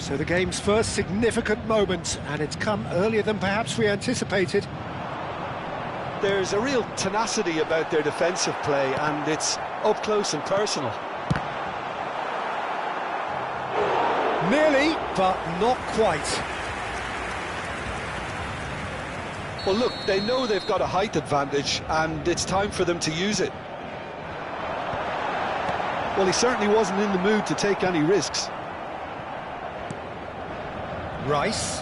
So the game's first significant moment, and it's come earlier than perhaps we anticipated. There's a real tenacity about their defensive play, and it's up close and personal. Nearly, but not quite. Well, look, they know they've got a height advantage, and it's time for them to use it. Well, he certainly wasn't in the mood to take any risks. Rice.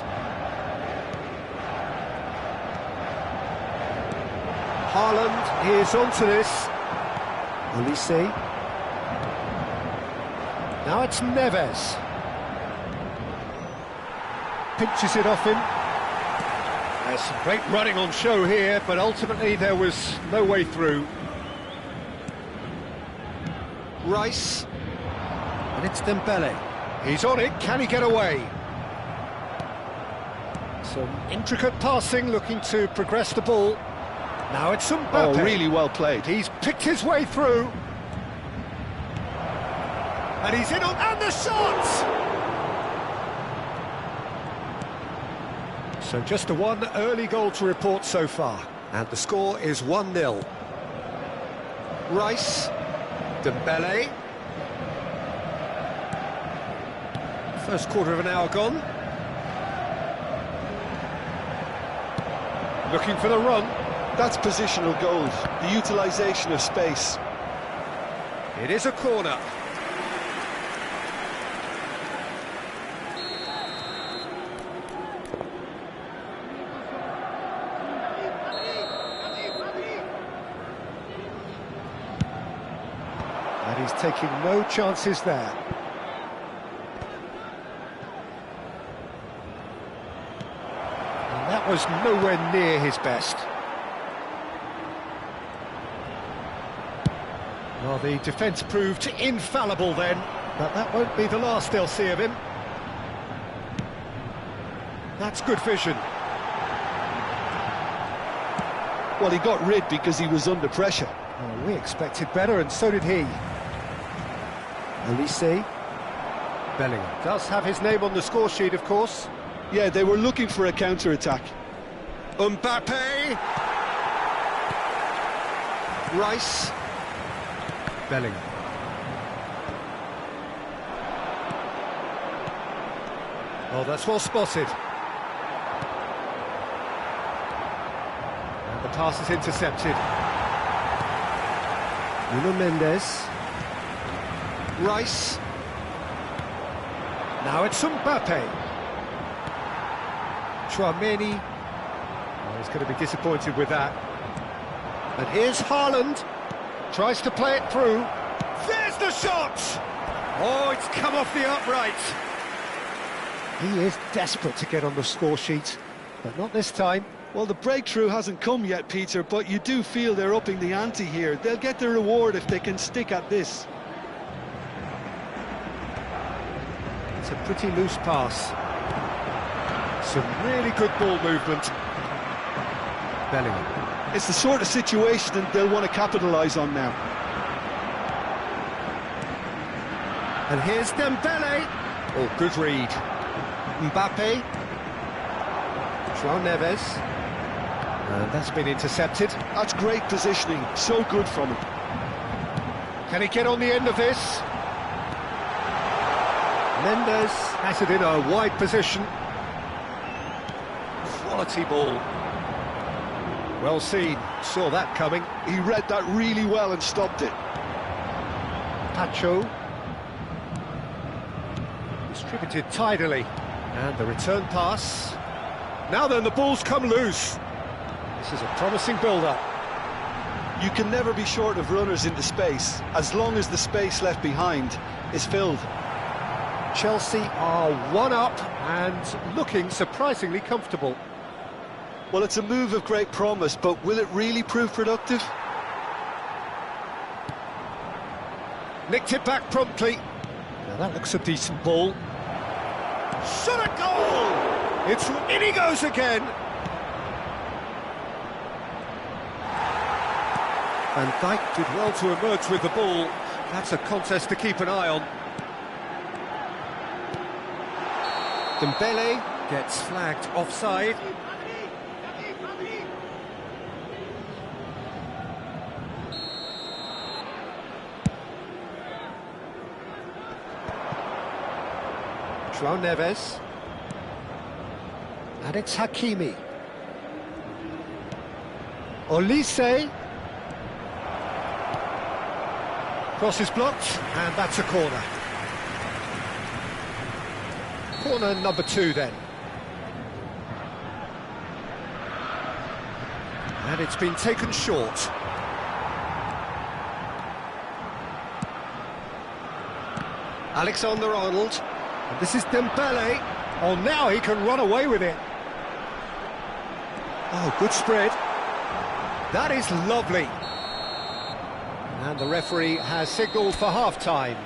Haaland is onto this. Olise. Now it's Neves. Pinches it off him. There's some great running on show here, but ultimately there was no way through. Rice. And it's Dembele. He's on it, can he get away? Some intricate passing, looking to progress the ball. Now it's Mbappe. Oh, really well played. He's picked his way through. And he's in on... And the shot! So just the one early goal to report so far. And the score is 1-0. Rice. Dembele. First quarter of an hour gone. Looking for the run. That's positional goals, the utilisation of space. It is a corner. And he's taking no chances there. And that was nowhere near his best. Well, the defence proved infallible then, but that won't be the last they'll see of him. That's good vision. Well, he got rid because he was under pressure. Oh, we expected better, and so did he. Olise. Bellingham does have his name on the score sheet, of course. Yeah, they were looking for a counter-attack. Mbappe! Rice. Bellingham. Oh, that's well spotted. And the pass is intercepted. Nuno Mendes. Rice. Now it's Mbappe. Tchouameni. Oh, he's going to be disappointed with that. And here's Haaland. Tries to play it through. There's the shot! Oh, it's come off the upright. He is desperate to get on the score sheet, but not this time. Well, the breakthrough hasn't come yet, Peter, but you do feel they're upping the ante here. They'll get their reward if they can stick at this. It's a pretty loose pass. Some really good ball movement. Bellingham. It's the sort of situation that they'll want to capitalise on now. And here's Dembele. Oh, good read. Mbappe. João Neves. And that's been intercepted. That's great positioning, so good from him. Can he get on the end of this? Mendes has it in a wide position. Quality ball. Well seen, saw that coming. He read that really well and stopped it. Pacho. Distributed tidily. And the return pass. Now then, the ball's come loose. This is a promising build-up. You can never be short of runners into space, as long as the space left behind is filled. Chelsea are one up and looking surprisingly comfortable. Well, it's a move of great promise, but will it really prove productive? Nicked it back promptly. Now that looks a decent ball. Shot a goal! It's in he goes again. Van Dijk did well to emerge with the ball. That's a contest to keep an eye on. Dembele gets flagged offside. João Neves. And it's Hakimi. Olise. Cross is blocked, and that's a corner. Corner number 2 then. And it's been taken short. Alexander-Arnold. And this is Dembele. Oh, now he can run away with it. Oh, good spread. That is lovely. And the referee has signalled for half-time.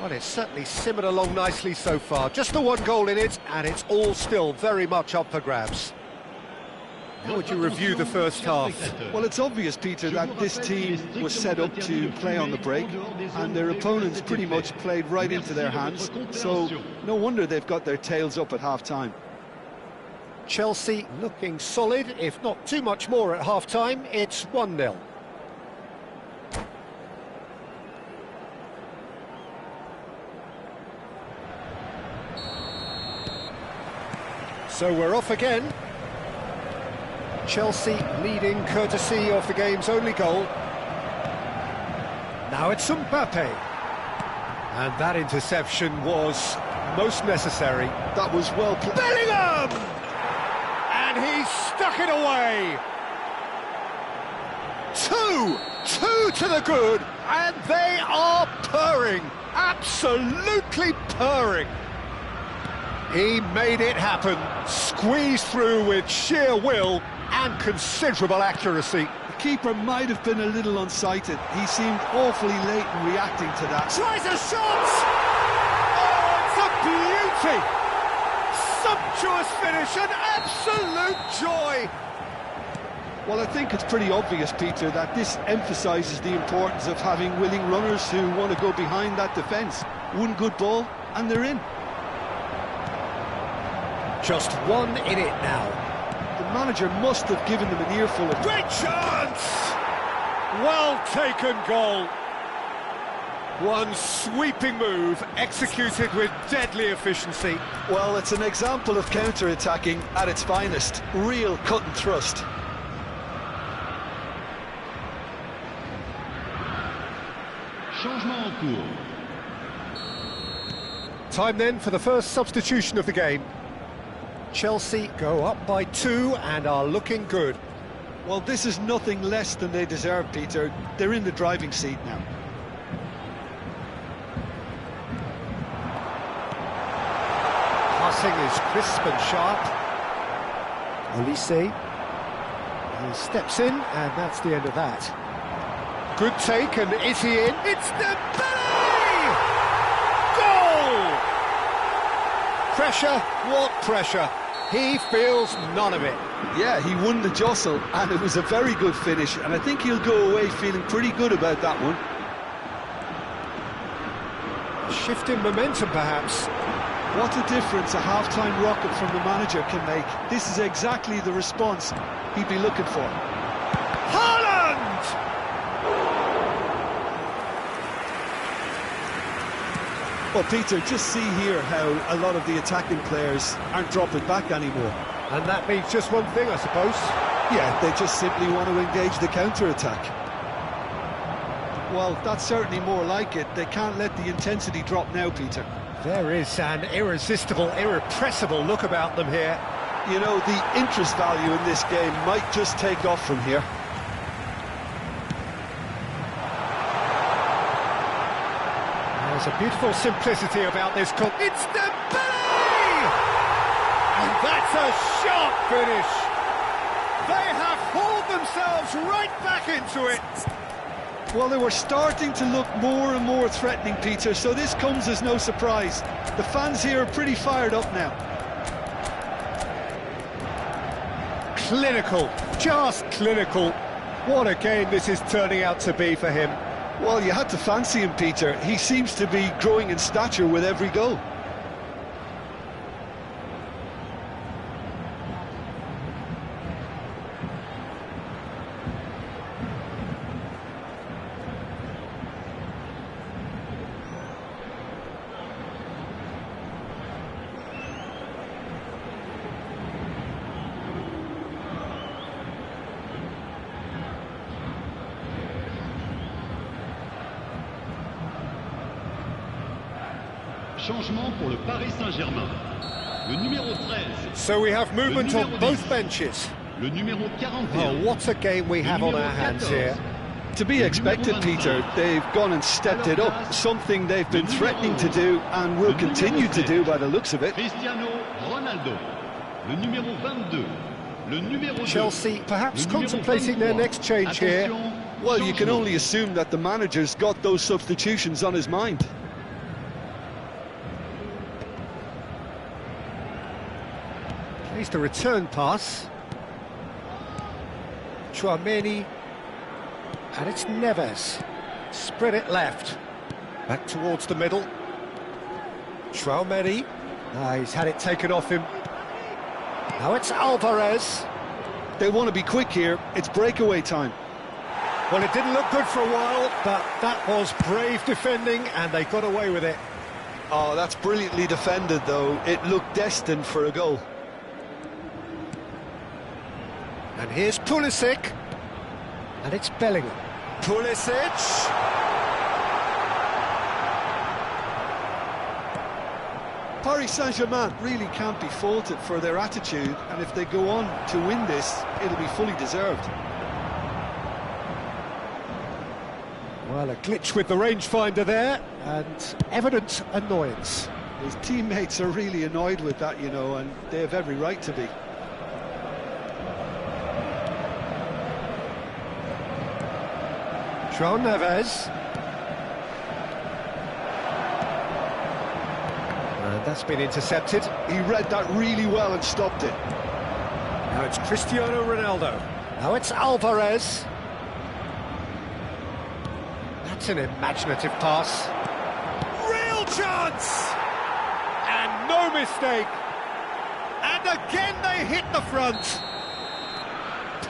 Well, it's certainly simmered along nicely so far. Just the one goal in it, and it's all still very much up for grabs. How would you review the first half? Well, it's obvious, Peter, that this team was set up to play on the break, and their opponents pretty much played right into their hands, so no wonder they've got their tails up at half-time. Chelsea looking solid, if not too much more at half-time. It's 1-0. So we're off again. Chelsea leading courtesy of the game's only goal. Now it's Mbappe. And that interception was most necessary. That was well played. Bellingham! And he stuck it away. Two to the good, and they are purring. Absolutely purring. He made it happen, squeezed through with sheer will and considerable accuracy. The keeper might have been a little unsighted. He seemed awfully late in reacting to that. Tries a shot! Oh, it's a beauty! Sumptuous finish, an absolute joy! Well, I think it's pretty obvious, Peter, that this emphasises the importance of having willing runners who want to go behind that defence. One good ball, and they're in. Just one in it now. The manager must have given them an earful of... Great chance! Well taken goal. One sweeping move, executed with deadly efficiency. Well, it's an example of counter-attacking at its finest. Real cut and thrust. Changement en cours. Time then for the first substitution of the game. Chelsea go up by 2 and are looking good. Well, this is nothing less than they deserve, Peter. They're in the driving seat now. Passing is crisp and sharp. Olise. He steps in, and that's the end of that. Good take, and is he in? It's Dembele! Goal! Pressure, what pressure? He feels none of it. Yeah, he won the jostle, and it was a very good finish, and I think he'll go away feeling pretty good about that one. Shift in momentum, perhaps. What a difference a half-time rocket from the manager can make. This is exactly the response he'd be looking for. Haaland! Well, Peter, just see here how a lot of the attacking players aren't dropping back anymore. And that means just one thing, I suppose. Yeah, they just simply want to engage the counter-attack. Well, that's certainly more like it. They can't let the intensity drop now, Peter. There is an irresistible, irrepressible look about them here. You know, the interest value in this game might just take off from here. There's a beautiful simplicity about this call. It's Dembele! And that's a sharp finish. They have hauled themselves right back into it. Well, they were starting to look more and more threatening, Peter, so this comes as no surprise. The fans here are pretty fired up now. Clinical, just clinical. What a game this is turning out to be for him. Well, you had to fancy him, Peter. He seems to be growing in stature with every goal. Changement pour le Paris Saint-Germain. Le numéro 13. So we have movement on both 10. benches. Le numéro 41. Oh, what a game we have on our hands here. To be expected, Peter, they've gone and stepped it up, something they've been threatening to do and will continue to do by the looks of it. Cristiano Ronaldo. Le numéro 22. Le numéro 2. Chelsea perhaps Le numéro contemplating their 23. next change here. Attention, Well, you can changement. only assume that the manager's got those substitutions on his mind. Plays the return pass. Chouameni. And it's Neves. Spread it left. Back towards the middle. Chouameni. He's had it taken off him. Now it's Alvarez. They want to be quick here. It's breakaway time. Well, it didn't look good for a while, but that was brave defending, and they got away with it. Oh, that's brilliantly defended, though. It looked destined for a goal. And here's Pulisic. And it's Bellingham. Pulisic. Paris Saint-Germain really can't be faulted for their attitude, and if they go on to win this, it'll be fully deserved. Well, a glitch with the rangefinder there, and evident annoyance. His teammates are really annoyed with that, you know, and they have every right to be. João Neves. And that's been intercepted. He read that really well and stopped it. Now it's Cristiano Ronaldo. Now it's Alvarez. That's an imaginative pass. Real chance! And no mistake. And again they hit the front.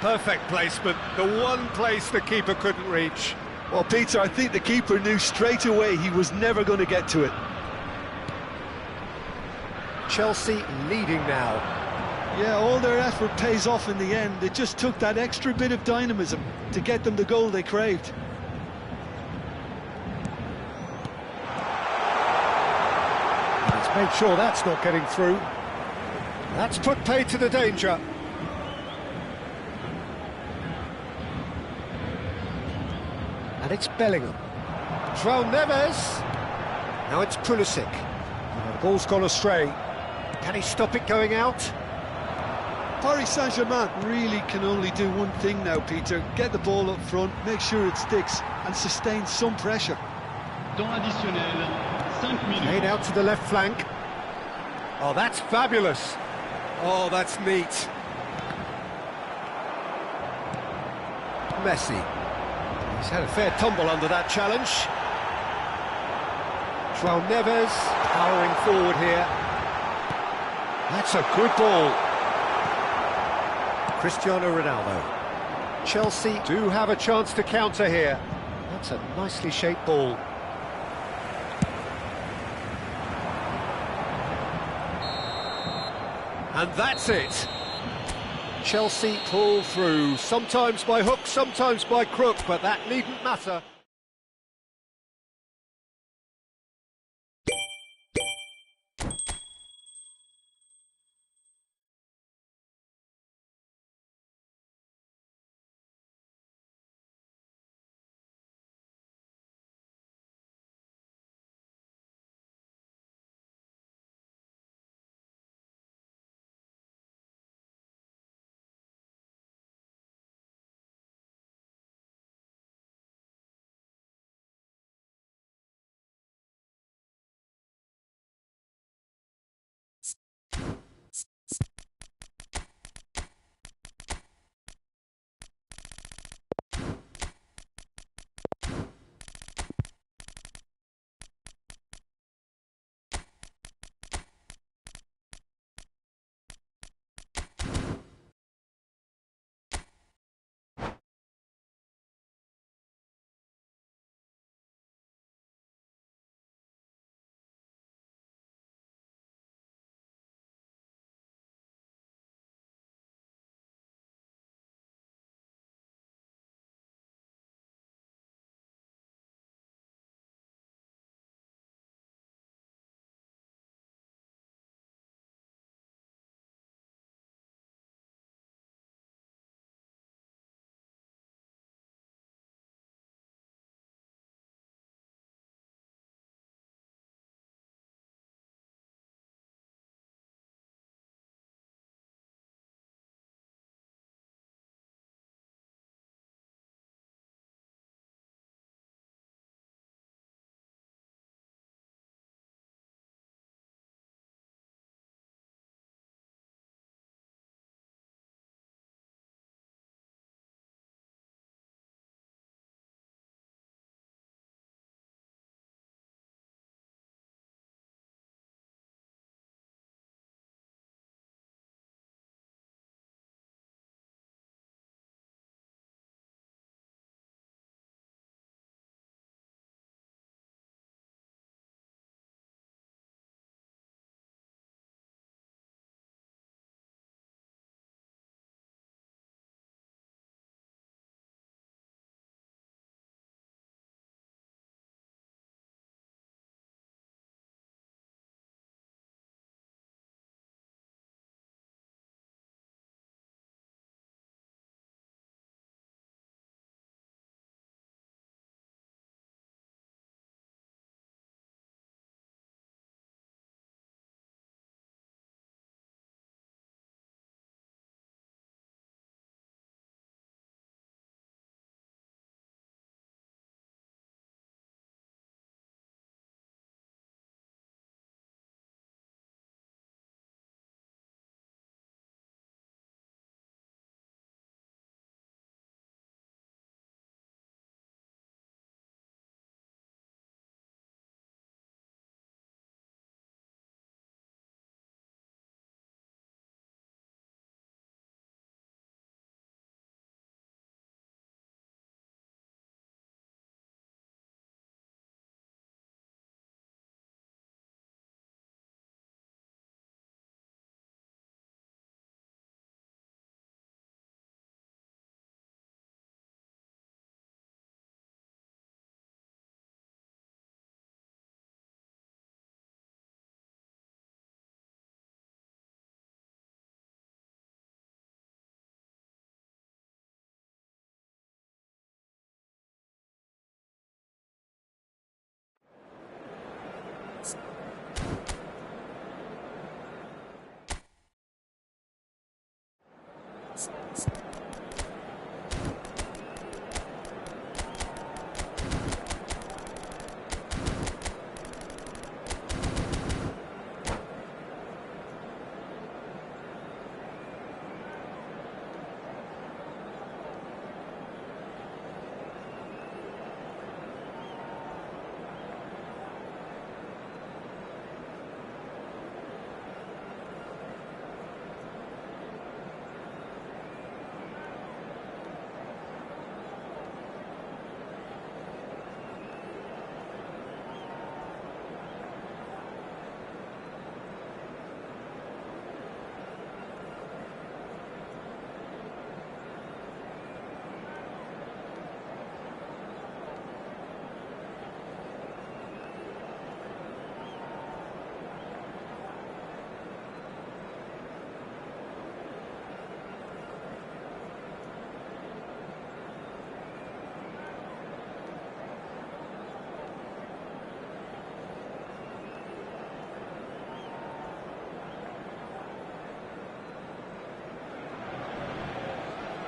Perfect placement, the one place the keeper couldn't reach. Well, Peter, I think the keeper knew straight away he was never going to get to it. Chelsea leading now. Yeah, all their effort pays off in the end. It just took that extra bit of dynamism to get them the goal they craved. He's made sure that's not getting through. That's put paid to the danger. And it's Bellingham. João Neves. Now it's Pulisic. The ball's gone astray. Can he stop it going out? Paris Saint-Germain really can only do one thing now, Peter. Get the ball up front, make sure it sticks, and sustain some pressure. Temps additionnel, 5 minutes. Played out to the left flank. Oh, that's fabulous. Oh, that's neat. Messi. He's had a fair tumble under that challenge. João Neves powering forward here. That's a good ball. Cristiano Ronaldo. Chelsea do have a chance to counter here. That's a nicely shaped ball. And that's it. Chelsea pull through, sometimes by hook, sometimes by crook, but that needn't matter.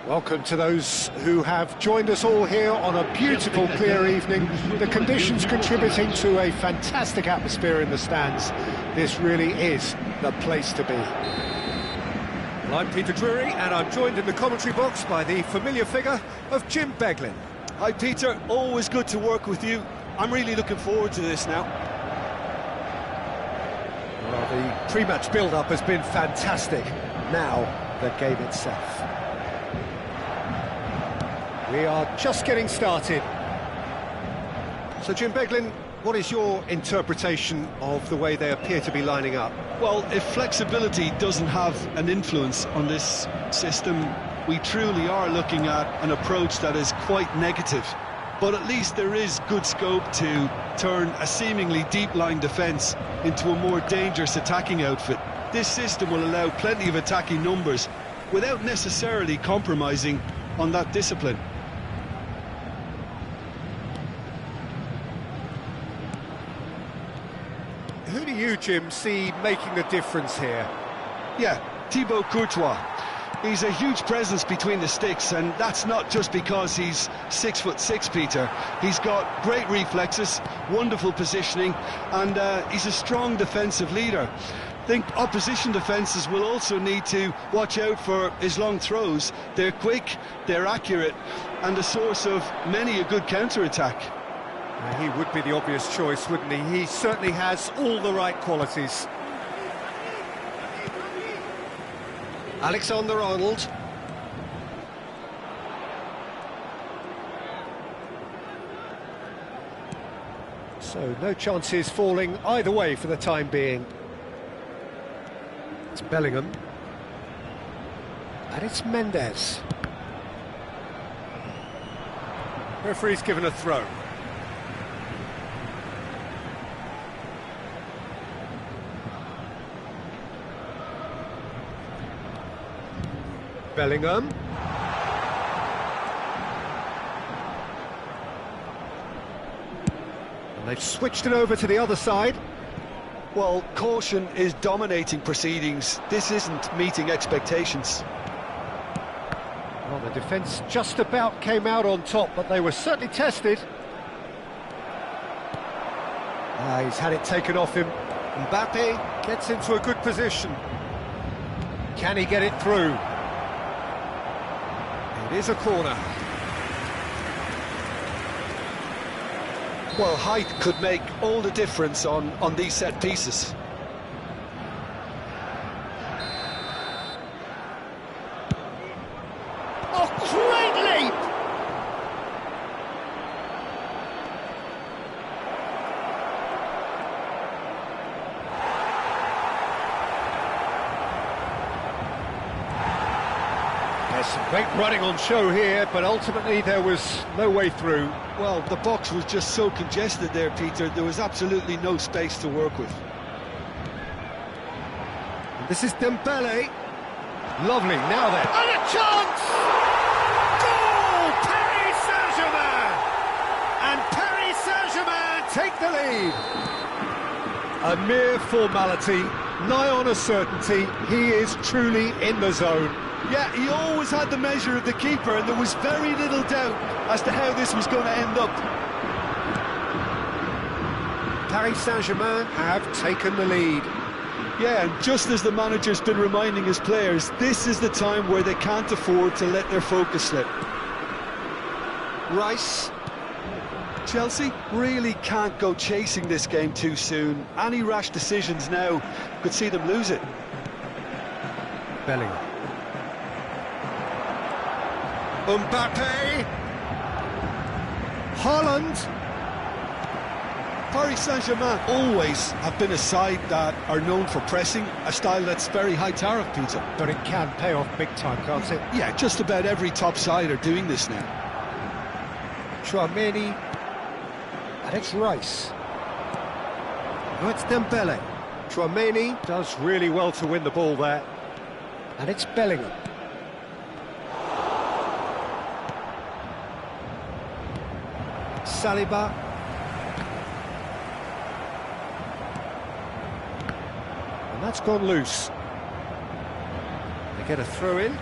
Welcome to those who have joined us all here on a beautiful, clear evening. The conditions contributing to a fantastic atmosphere in the stands. This really is the place to be. Well, I'm Peter Drury, and I'm joined in the commentary box by the familiar figure of Jim Beglin. Hi Peter, always good to work with you. I'm really looking forward to this now. Well, the pre-match build-up has been fantastic. Now, the game itself. We are just getting started. So, Jim Beglin, what is your interpretation of the way they appear to be lining up? Well, if flexibility doesn't have an influence on this system, we truly are looking at an approach that is quite negative. But at least there is good scope to turn a seemingly deep-line defence into a more dangerous attacking outfit. This system will allow plenty of attacking numbers without necessarily compromising on that discipline. Who do you, Jim, see making the difference here? Yeah, Thibaut Courtois. He's a huge presence between the sticks, and that's not just because he's 6'6", Peter. He's got great reflexes, wonderful positioning, and he's a strong defensive leader. I think opposition defences will also need to watch out for his long throws. They're quick, they're accurate, and a source of many a good counter-attack. He would be the obvious choice, wouldn't he? He certainly has all the right qualities. Alexander-Arnold. So, no chances falling either way for the time being. It's Bellingham. And it's Mendes. Referee's given a throw. Bellingham. And they've switched it over to the other side. Well, caution is dominating proceedings. This isn't meeting expectations. Well, the defence just about came out on top, but they were certainly tested. He's had it taken off him. Mbappe gets into a good position. Can he get it through? It is a corner. Well, height could make all the difference on these set pieces. Oh, great leap! There's some great running on show here, but ultimately there was no way through. Well, the box was just so congested there, Peter. There was absolutely no space to work with. This is Dembele. Lovely, now then. And a chance! Goal! Paris Saint-Germain! And Paris Saint-Germain take the lead. A mere formality, nigh on a certainty. He is truly in the zone. Yeah, he always had the measure of the keeper, and there was very little doubt as to how this was going to end up. Paris Saint-Germain have taken the lead. Yeah, and just as the manager's been reminding his players, this is the time where they can't afford to let their focus slip. Rice. Chelsea really can't go chasing this game too soon. Any rash decisions now could see them lose it. Bellingham. Mbappe. Haaland. Paris Saint-Germain always have been a side that are known for pressing, a style that's very high tariff, Peter. But it can pay off big time, can't it? Yeah, just about every top side are doing this now. Tchouaméni. And it's Rice. Oh, it's Dembele. Tchouaméni does really well to win the ball there. And it's Bellingham. Saliba. And that's gone loose. They get a throw in.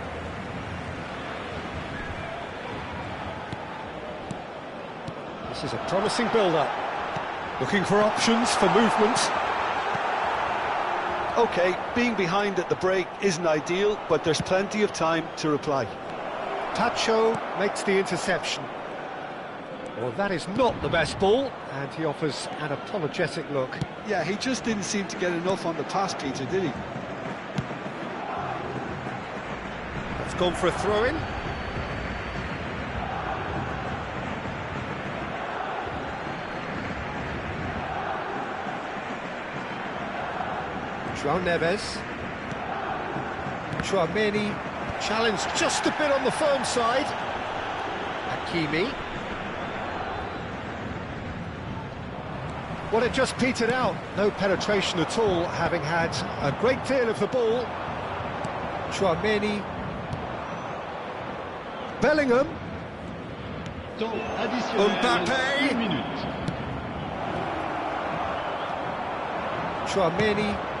This is a promising build-up. Looking for options for movement. OK, being behind at the break isn't ideal, but there's plenty of time to reply. Pacho makes the interception. Well, that is not the best ball, and he offers an apologetic look. Yeah, he just didn't seem to get enough on the pass, Peter, did he? That's gone for a throw-in. João Neves. Tchouaméni challenged just a bit on the firm side. Hakimi. Well, it just petered out. No penetration at all, having had a great deal of the ball. Tchouaméni. Bellingham. Temps additionnel. Mbappé. 1 minute. Tchouaméni.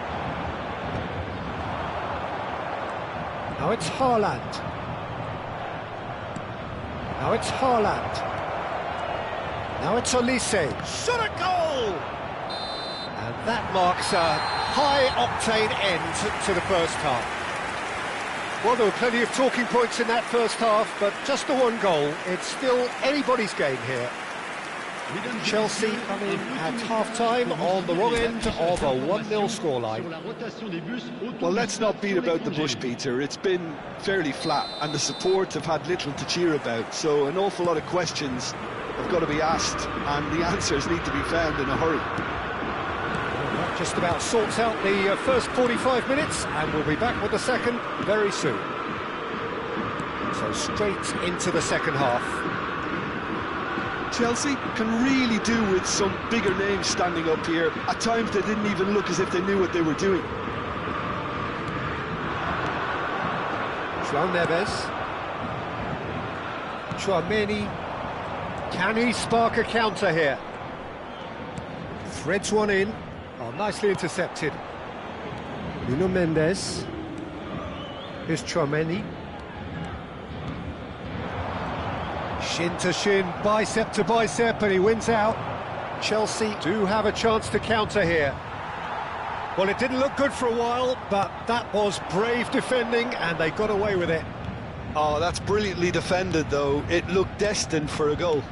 Now it's Haaland. Now it's Haaland. Now it's Olise. Shot a goal! And that marks a high-octane end to the first half. Well, there were plenty of talking points in that first half, but just the one goal. It's still anybody's game here. Chelsea come in at half-time on the wrong end of a 1-0 scoreline. Well, let's not beat about the bush, Peter. It's been fairly flat, and the support have had little to cheer about, so an awful lot of questions have got to be asked, and the answers need to be found in a hurry. Well, that just about sorts out the first 45 minutes, and we'll be back with the second very soon. So straight into the second half. Chelsea can really do with some bigger names standing up here. At times they didn't even look as if they knew what they were doing. João Neves. Tchouaméni. Can he spark a counter here? Threads one in. Oh, nicely intercepted. Nuno Mendes. Here's Tchouaméni. Shin to shin, bicep to bicep, and he wins out. Chelsea do have a chance to counter here. Well, it didn't look good for a while, but that was brave defending, and they got away with it. Oh, that's brilliantly defended, though. It looked destined for a goal.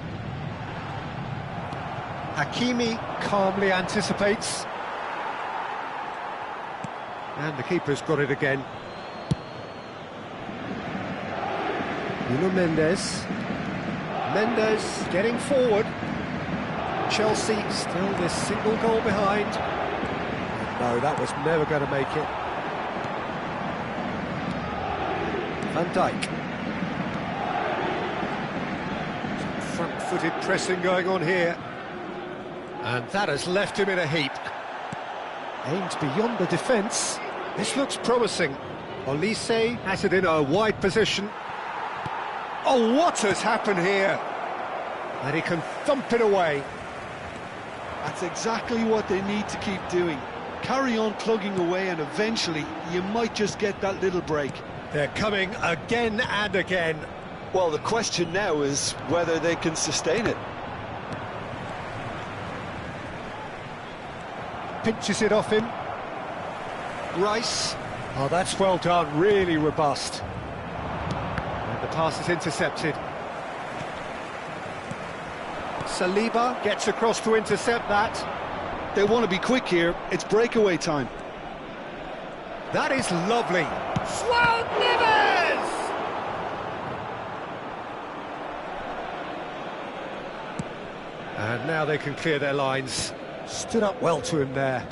Hakimi calmly anticipates. And the keeper's got it again. Nuno Mendes. Mendes getting forward. Chelsea still this single goal behind. No, that was never going to make it. Van Dijk. Some front-footed pressing going on here. And that has left him in a heap. Aimed beyond the defence. This looks promising. Olise has it in a wide position. Oh, what has happened here? And he can thump it away. That's exactly what they need to keep doing. Carry on plugging away, and eventually you might just get that little break. They're coming again and again. Well, the question now is whether they can sustain it. Pinches it off him. Rice. Oh, that's well done, really robust. And the pass is intercepted. Saliba gets across to intercept that. They want to be quick here. It's breakaway time. That is lovely. João Neves! And now they can clear their lines. Stood up well to him there.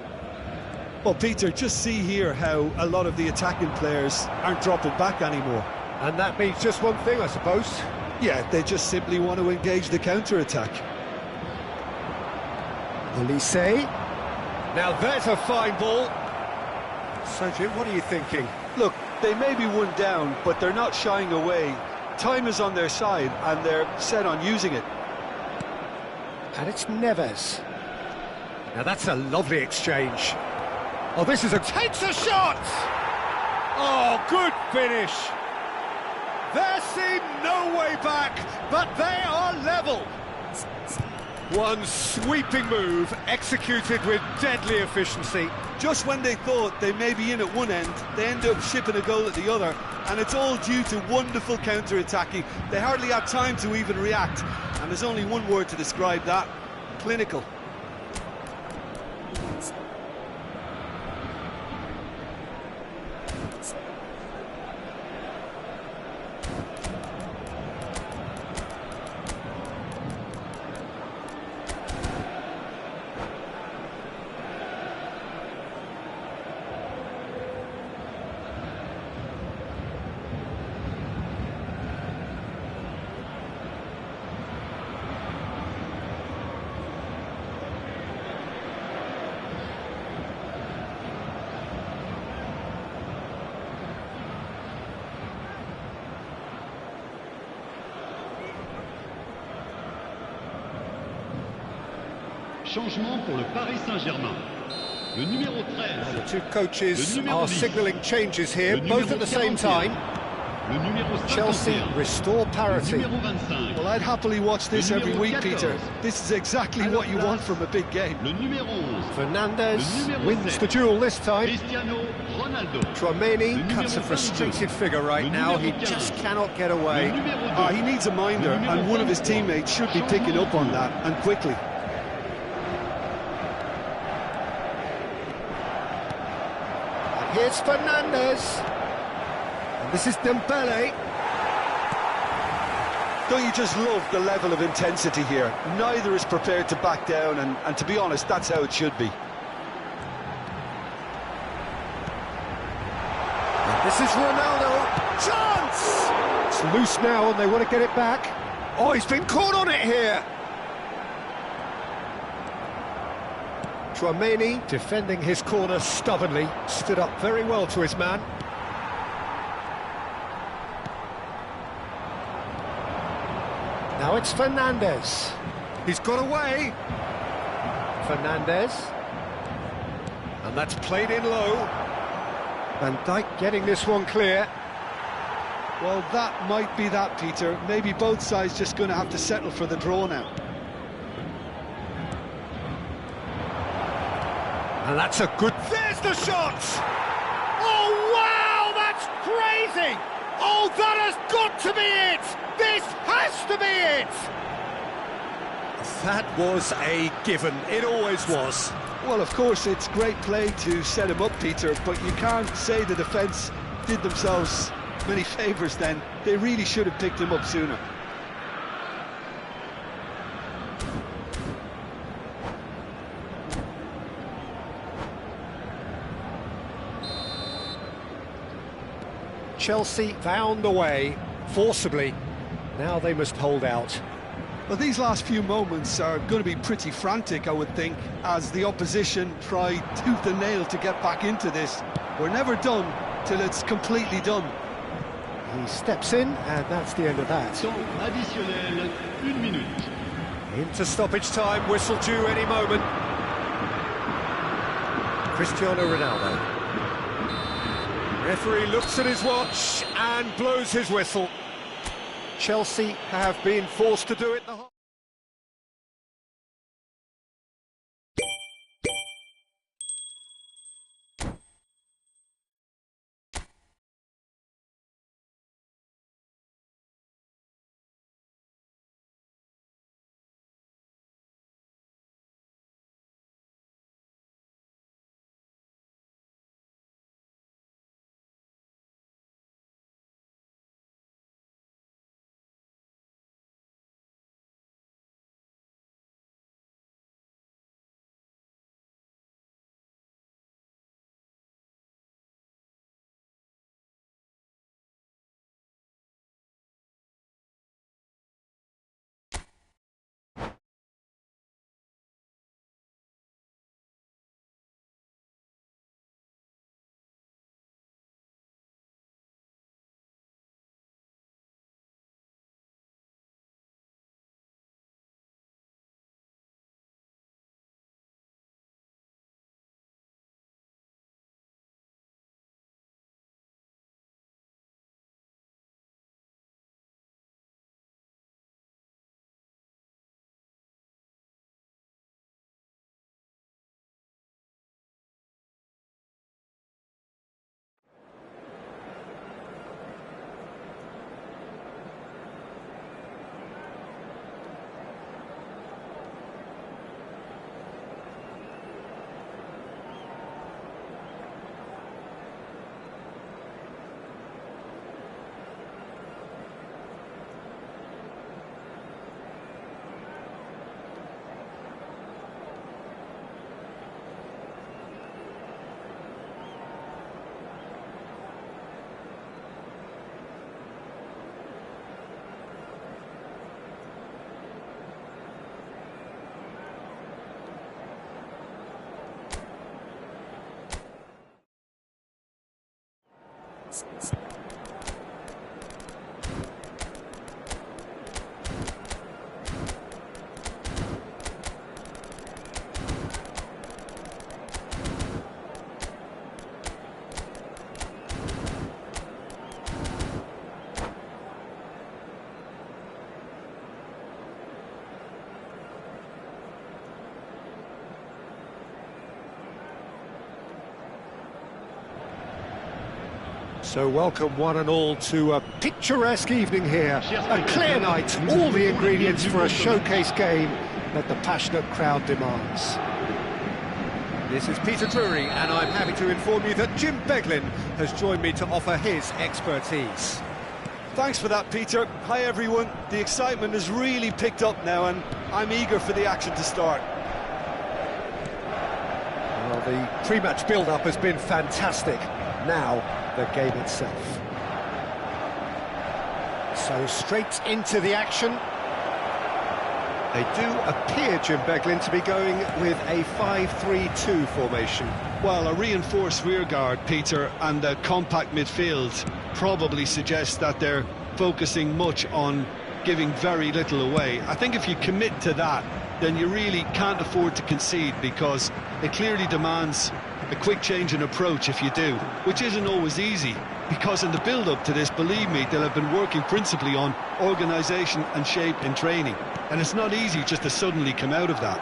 Well, Peter, just see here how a lot of the attacking players aren't dropping back anymore. And that means just one thing, I suppose. Yeah, they just simply want to engage the counter-attack. Olise. Now there's a fine ball. So, Jim, what are you thinking? Look, they may be one down, but they're not shying away. Time is on their side, and they're set on using it. And it's Neves. Now that's a lovely exchange. Oh, this is takes a shot! Oh, good finish. There seemed no way back, but they are level. One sweeping move, executed with deadly efficiency. Just when they thought they may be in at one end, they end up shipping a goal at the other, and it's all due to wonderful counter-attacking. They hardly had time to even react, and there's only one word to describe that: clinical. Changement pour le Paris Saint-Germain. Le numéro 13. The two coaches Le numéro are 10. signalling changes here, Le both numéro at the same 41. time. Le numéro 51. Chelsea restore Le parity. numéro 25. Well, I'd happily watch this Le every numéro week, 14. Peter. This is exactly Alors what you want from a big game. Le numéro 11. Fernandes Le numéro wins 7. the duel this time. Cristiano Ronaldo. Chouameni Le cuts a numéro frustrated 22. figure right Le now. He numéro 15. just cannot get Le away. numéro 2. He needs a minder, Le numéro and one of his 23. teammates should be picking up on that, and quickly. Here's Fernandes. And this is Dembele. Don't you just love the level of intensity here? Neither is prepared to back down, and to be honest, that's how it should be. And this is Ronaldo. Chance! It's loose now and they want to get it back. Oh, he's been caught on it here. Chouameni defending his corner stubbornly, stood up very well to his man. Now it's Fernandes. He's got away. Fernandes. And that's played in low. Van Dijk getting this one clear. Well, that might be that, Peter. Maybe both sides just going to have to settle for the draw now. And that's a good... There's the shot! Oh, wow, that's crazy! Oh, that has got to be it! This has to be it! That was a given. It always was. Well, of course, it's great play to set him up, Peter, but you can't say the defence did themselves many favours then. They really should have picked him up sooner. Chelsea found a way, forcibly. Now they must hold out. Well, these last few moments are going to be pretty frantic, I would think, as the opposition try tooth and nail to get back into this. We're never done till it's completely done. He steps in, and that's the end of that. Temps additionnel, 1 minute. Into stoppage time, whistle due any moment. Cristiano Ronaldo. Referee looks at his watch and blows his whistle. Chelsea have been forced to do it the whole... So welcome one and all to a picturesque evening here. A clear night, all the ingredients for a showcase game that the passionate crowd demands. This is Peter Drury, and I'm happy to inform you that Jim Beglin has joined me to offer his expertise. Thanks for that, Peter. Hi, everyone. The excitement has really picked up now, and I'm eager for the action to start. Well, the pre-match build-up has been fantastic. Now, the game itself. So straight into the action. They do appear, Jim Beglin, to be going with a 5-3-2 formation. Well, a reinforced rearguard, Peter, and a compact midfield probably suggests that they're focusing much on giving very little away. I think if you commit to that, then you really can't afford to concede, because it clearly demands a quick change in approach if you do, which isn't always easy, because in the build-up to this, believe me, they'll have been working principally on organisation and shape in training, and it's not easy just to suddenly come out of that.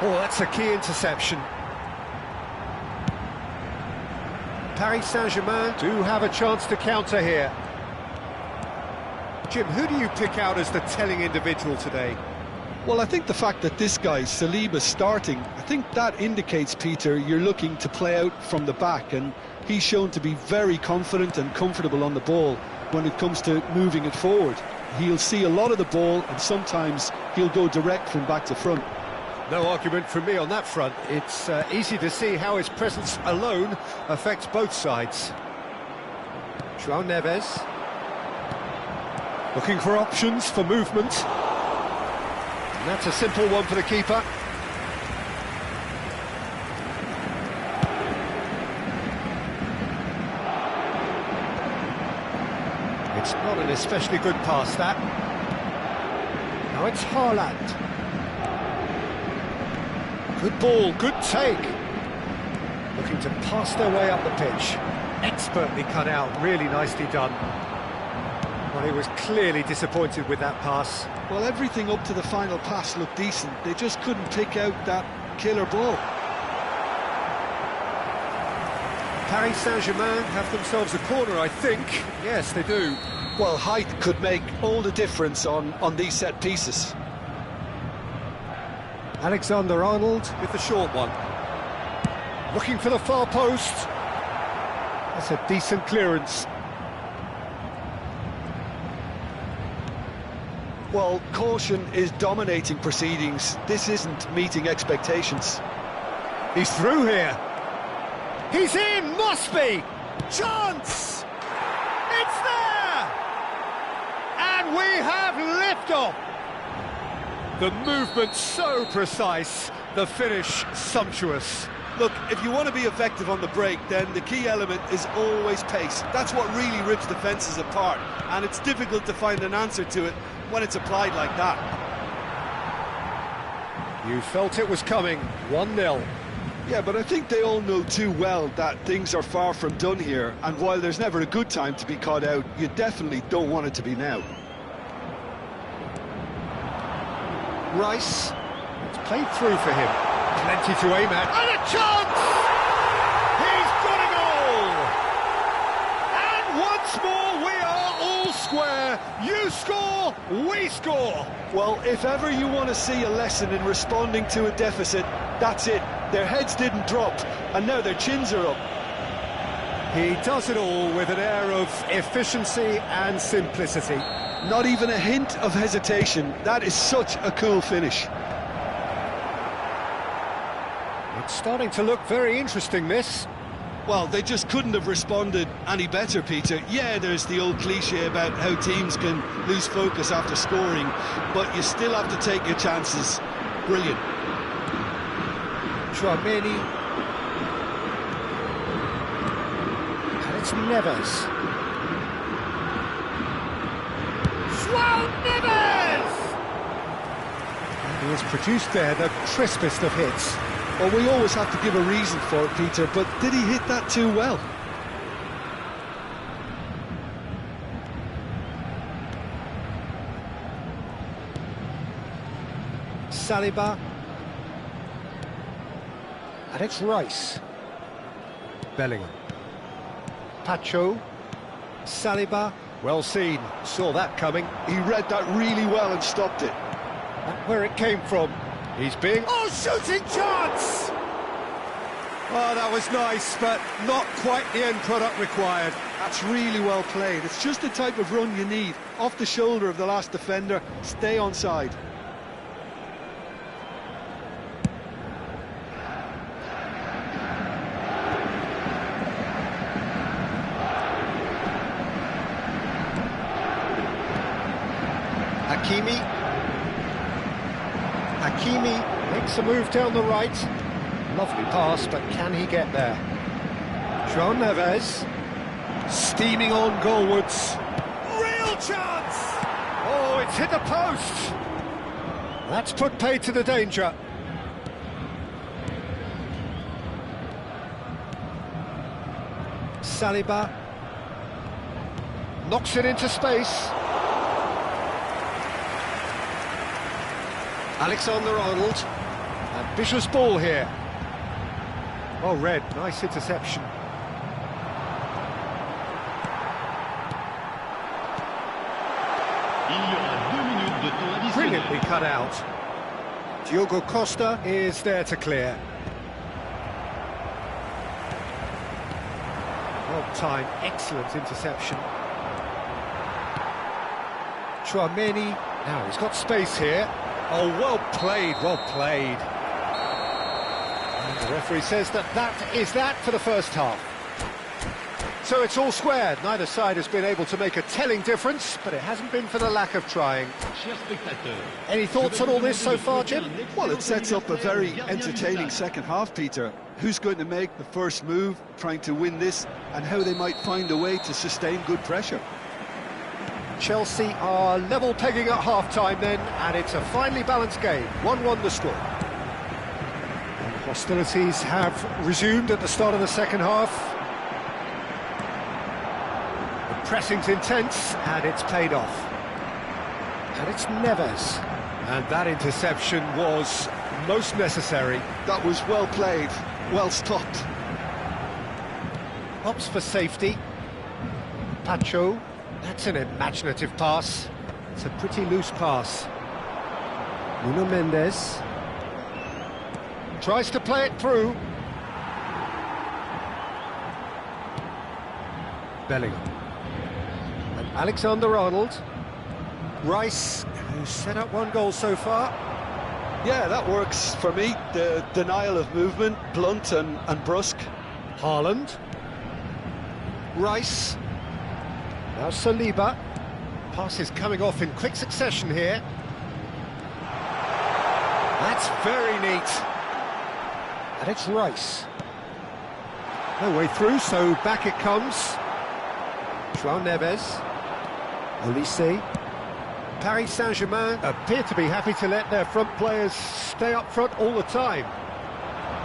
Oh, that's a key interception. Paris Saint-Germain do have a chance to counter here. Jim, who do you pick out as the telling individual today? Well, I think the fact that this guy, Saliba's starting, I think that indicates, Peter, you're looking to play out from the back, and he's shown to be very confident and comfortable on the ball when it comes to moving it forward. He'll see a lot of the ball, and sometimes he'll go direct from back to front. No argument from me on that front. It's easy to see how his presence alone affects both sides. João Neves. Looking for options for movement. And that's a simple one for the keeper. It's not an especially good pass, that. Now it's Haaland. Good ball, good take. Looking to pass their way up the pitch. Expertly cut out, really nicely done. Well, he was clearly disappointed with that pass. Well, everything up to the final pass looked decent. They just couldn't pick out that killer ball. Paris Saint-Germain have themselves a corner, I think. Yes, they do. Well, height could make all the difference on these set pieces. Alexander-Arnold with the short one. Looking for the far post. That's a decent clearance. Well, caution is dominating proceedings. This isn't meeting expectations. He's through here. He's in, must be! Chance! It's there! And we have liftoff! The movement so precise, the finish sumptuous. Look, if you want to be effective on the break, then the key element is always pace. That's what really rips defences apart, and it's difficult to find an answer to it when it's applied like that. You felt it was coming, 1-0. Yeah, but I think they all know too well that things are far from done here, and while there's never a good time to be caught out, you definitely don't want it to be now. Rice, it's played through for him. Plenty to aim at. And a chance! He's got a goal! And once more we are all square. You score, we score. Well, if ever you want to see a lesson in responding to a deficit, that's it. Their heads didn't drop, and now their chins are up. He does it all with an air of efficiency and simplicity. Not even a hint of hesitation. That is such a cool finish. It's starting to look very interesting, this. Well, they just couldn't have responded any better, Peter. Yeah, there's the old cliche about how teams can lose focus after scoring, but you still have to take your chances. Brilliant. Tchouaméni. it's Neves. João Neves! And he has produced there the crispest of hits. Well, we always have to give a reason for it, Peter, but did he hit that too well? Saliba. And it's Rice. Bellingham. Pacho. Saliba. Well seen. Saw that coming. He read that really well and stopped it. And where it came from. He's being... Oh, shooting chance! Oh, that was nice, but not quite the end product required. That's really well played. It's just the type of run you need. Off the shoulder of the last defender, stay onside. Hakimi makes a move down the right. Lovely pass, but can he get there? João Neves, steaming on goalwards. Real chance! Oh, it's hit the post! That's put paid to the danger. Saliba knocks it into space. Alexander-Arnold, ambitious ball here. Well read, nice interception. Brilliantly cut out. Diogo Costa is there to clear. Well timed, excellent interception. Tchouaméni, now he's got space here. Oh, well played, well played. And the referee says that is that for the first half. So it's all squared. Neither side has been able to make a telling difference, but it hasn't been for the lack of trying. Any thoughts on all this so far, Jim? Well, it sets up a very entertaining second half, Peter. Who's going to make the first move, trying to win this, and how they might find a way to sustain good pressure. Chelsea are level pegging at half-time then, and it's a finely balanced game. 1-1 the score. And hostilities have resumed at the start of the second half. The pressing's intense, and it's paid off. And it's Neves. And that interception was most necessary. That was well played, well stopped. Opts for safety. Pacho. That's an imaginative pass. It's a pretty loose pass. Nuno Mendes tries to play it through. Bellingham. And Alexander-Arnold. Rice, who's set up one goal so far. Yeah, that works for me. The denial of movement, blunt and brusque. Haaland. Rice. Now Saliba. Pass is coming off in quick succession here. That's very neat. And it's Rice. No way through, so back it comes. João Neves. Olise. Paris Saint-Germain appear to be happy to let their front players stay up front all the time.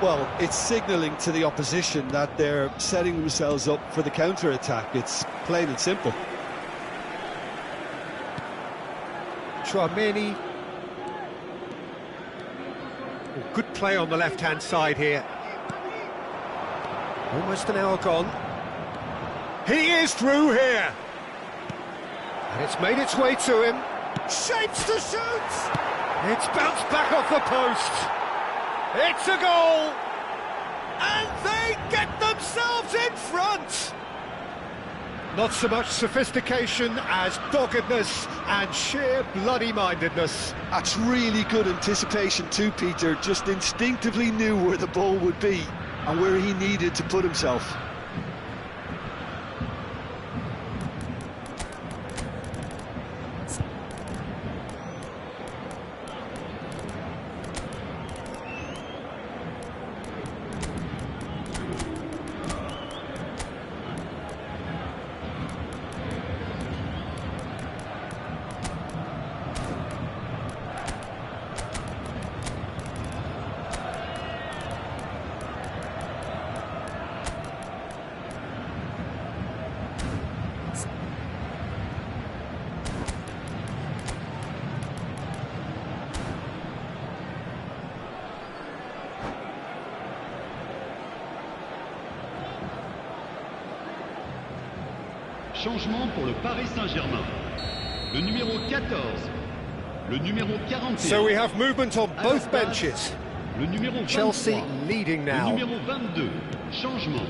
Well, it's signalling to the opposition that they're setting themselves up for the counter-attack. It's plain and simple. Tchouaméni. Good play on the left-hand side here. Almost an hour gone. He is through here. And it's made its way to him. Shapes to shoot! It's bounced back off the post. It's a goal! And they get themselves in front! Not so much sophistication as doggedness and sheer bloody-mindedness. That's really good anticipation too, Peter. Just instinctively knew where the ball would be and where he needed to put himself. Changement pour le Paris Saint-Germain. Le numéro 14. Le numéro 41. So we have movement on both benches. Le numéro 23. Chelsea leading Le now. numéro 22. Changement.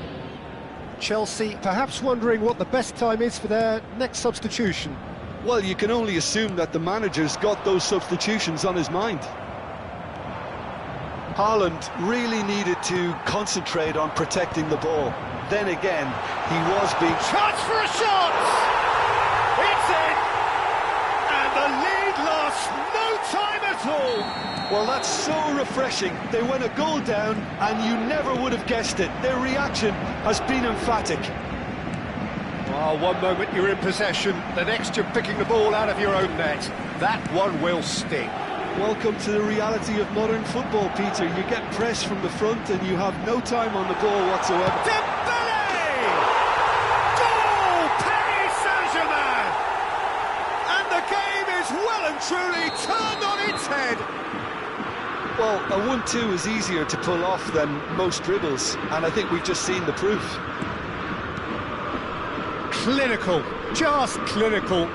Chelsea perhaps wondering what the best time is for their next substitution. Well, you can only assume that the manager's got those substitutions on his mind. Haaland really needed to concentrate on protecting the ball. Then again, he was being... Chance for a shot! It's in! And the lead lost no time at all! Well, that's so refreshing. They went a goal down, and you never would have guessed it. Their reaction has been emphatic. Well, one moment you're in possession, the next you're picking the ball out of your own net. That one will sting. Welcome to the reality of modern football, Peter. You get pressed from the front and you have no time on the ball whatsoever. Dembélé! Goal! Paris Saint-Germain! And the game is well and truly turned on its head. Well, a 1-2 is easier to pull off than most dribbles, and I think we've just seen the proof. Clinical, just clinical.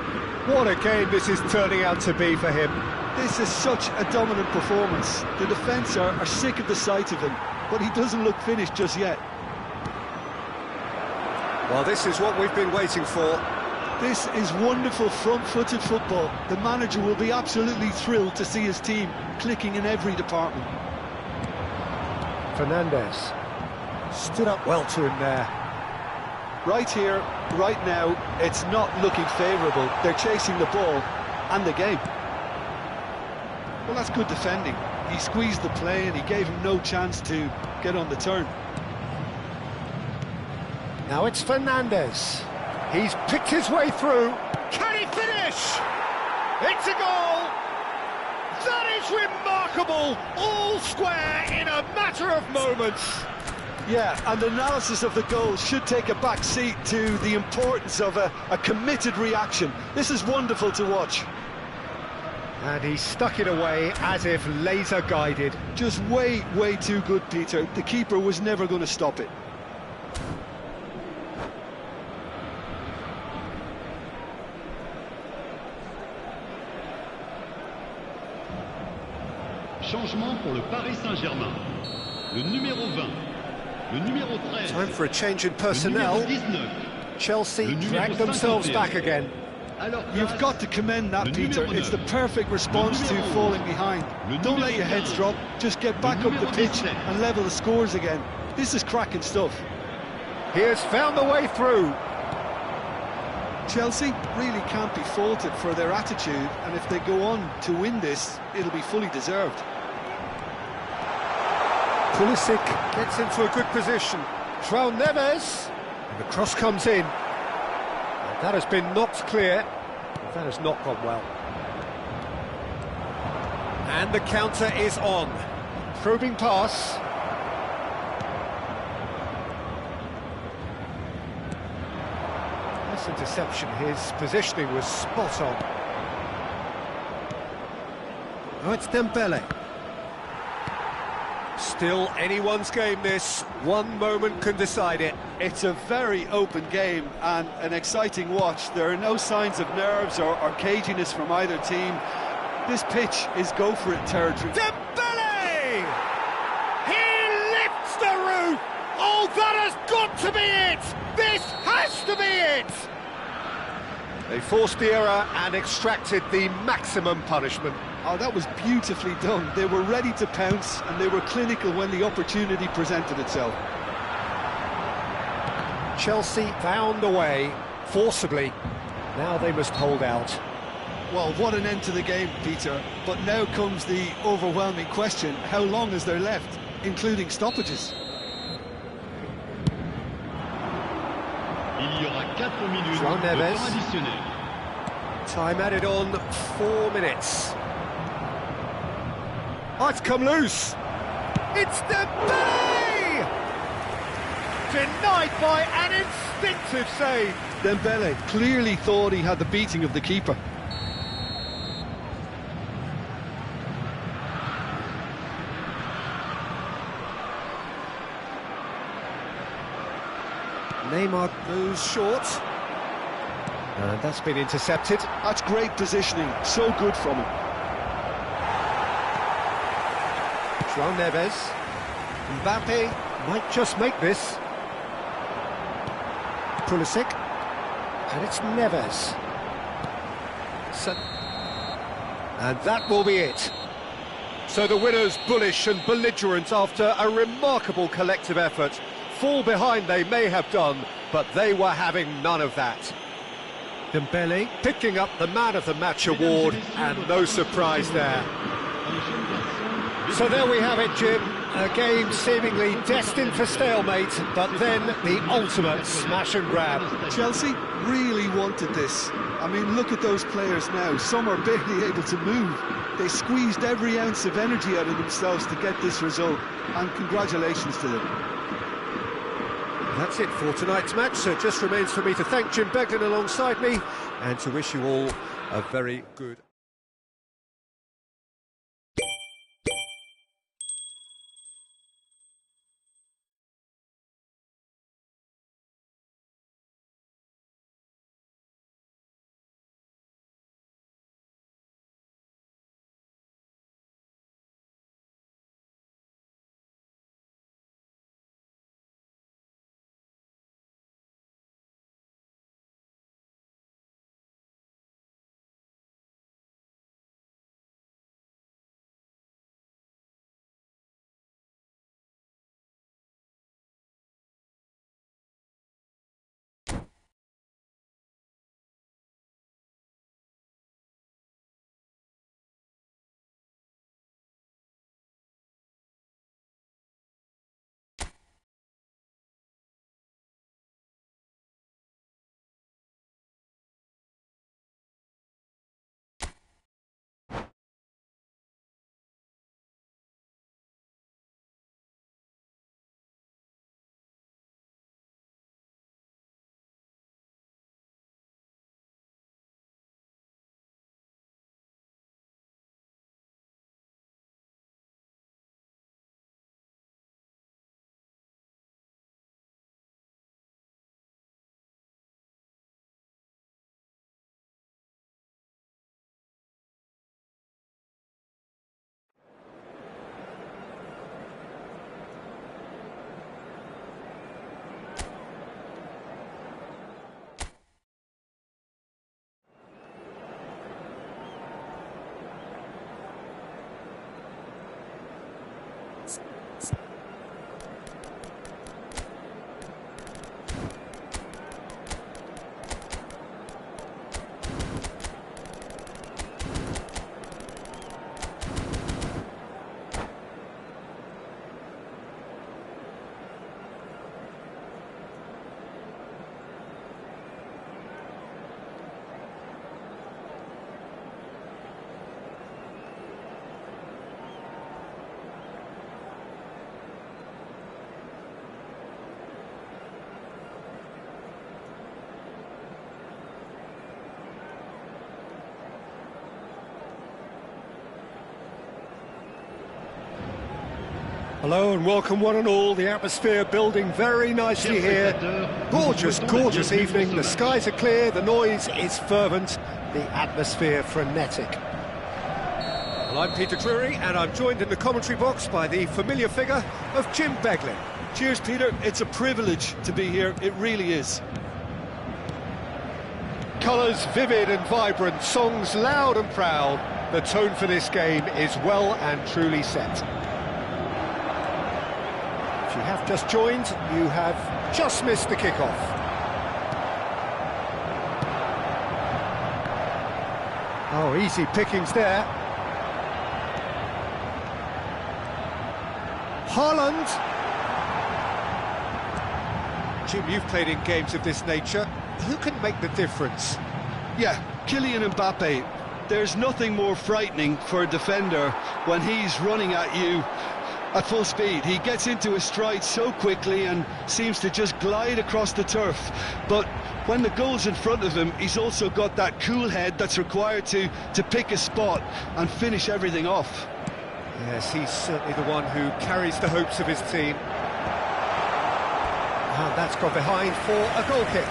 What a game this is turning out to be for him. This is such a dominant performance. The defence are sick of the sight of him, but he doesn't look finished just yet. Well, this is what we've been waiting for. This is wonderful front-footed football. The manager will be absolutely thrilled to see his team clicking in every department. Fernandes stood up well to him there. Right here, right now, it's not looking favourable. They're chasing the ball and the game. Well, that's good defending. He squeezed the play and he gave him no chance to get on the turn. Now it's Fernandes. He's picked his way through. Can he finish? It's a goal! That is remarkable! All square in a matter of moments. Yeah, and analysis of the goal should take a back seat to the importance of a committed reaction. This is wonderful to watch. And he stuck it away as if laser guided. Just way too good, Peter. The keeper was never going to stop it. Changement pour le Paris Saint-Germain. Le numéro 20. Le numéro 13. Time for a change in Le personnel. numéro 19. Chelsea Le numéro drag themselves 51. back again. Alors, You've got to commend that, Le Peter. numéro It's the 9. perfect response Le to numéro falling 11. behind. Le Don't let numéro your heads 15. drop. Just get back Le up the numéro pitch 17. and level the scores again. This is cracking stuff. He has found the way through. Chelsea really can't be faulted for their attitude, and if they go on to win this, it'll be fully deserved. Pulisic gets into a good position. João Neves. And the cross comes in. And that has been knocked clear. That has not gone well. And the counter is on. Probing pass. Nice interception. His positioning was spot on. Oh, it's Dembélé. Still anyone's game, this. One moment can decide it. It's a very open game and an exciting watch. There are no signs of nerves or caginess from either team. This pitch is go-for-it territory. Dembélé! He lifts the roof! Oh, that has got to be it! This has to be it! They forced the error and extracted the maximum punishment. Oh, that was beautifully done. They were ready to pounce and they were clinical when the opportunity presented itself. Chelsea found a way, forcibly. Now they must hold out. Well, what an end to the game, Peter. But now comes the overwhelming question: how long is there left, including stoppages? il y aura 4 minutes João de Neves. temps additionnel. Time added on 4 minutes. Oh, it's come loose. It's Dembélé! Denied by an instinctive save. Dembélé clearly thought he had the beating of the keeper. Neymar moves short. And that's been intercepted. That's great positioning, so good from him. João Neves. Mbappe might just make this. Pulisic. And it's Neves. And that will be it. So the winners bullish and belligerent after a remarkable collective effort. Fall behind they may have done, but they were having none of that. Dembele picking up the Man of the Match award, and no surprise there. So there we have it, Jim. A game seemingly destined for stalemate, but then the ultimate smash and grab. Chelsea really wanted this. I mean, look at those players now. Some are barely able to move. They squeezed every ounce of energy out of themselves to get this result, and congratulations to them. That's it for tonight's match, so it just remains for me to thank Jim Beglin alongside me, and to wish you all a very good Hello and welcome one and all. The atmosphere building very nicely here. Gorgeous, gorgeous evening. The skies are clear, the noise is fervent, the atmosphere frenetic. Well, I'm Peter Drury and I'm joined in the commentary box by the familiar figure of Jim Beglin. Cheers, Peter. It's a privilege to be here. It really is. Colours vivid and vibrant, songs loud and proud. The tone for this game is well and truly set. If you have just joined, you have just missed the kickoff. Oh, easy pickings there. Haaland. Jim, you've played in games of this nature. Who can make the difference? Yeah, Kylian Mbappe. There's nothing more frightening for a defender when he's running at you at full speed. He gets into his stride so quickly and seems to just glide across the turf. But when the goal's in front of him, he's also got that cool head that's required to pick a spot and finish everything off. Yes, he's certainly the one who carries the hopes of his team. And that's got behind for a goal kick.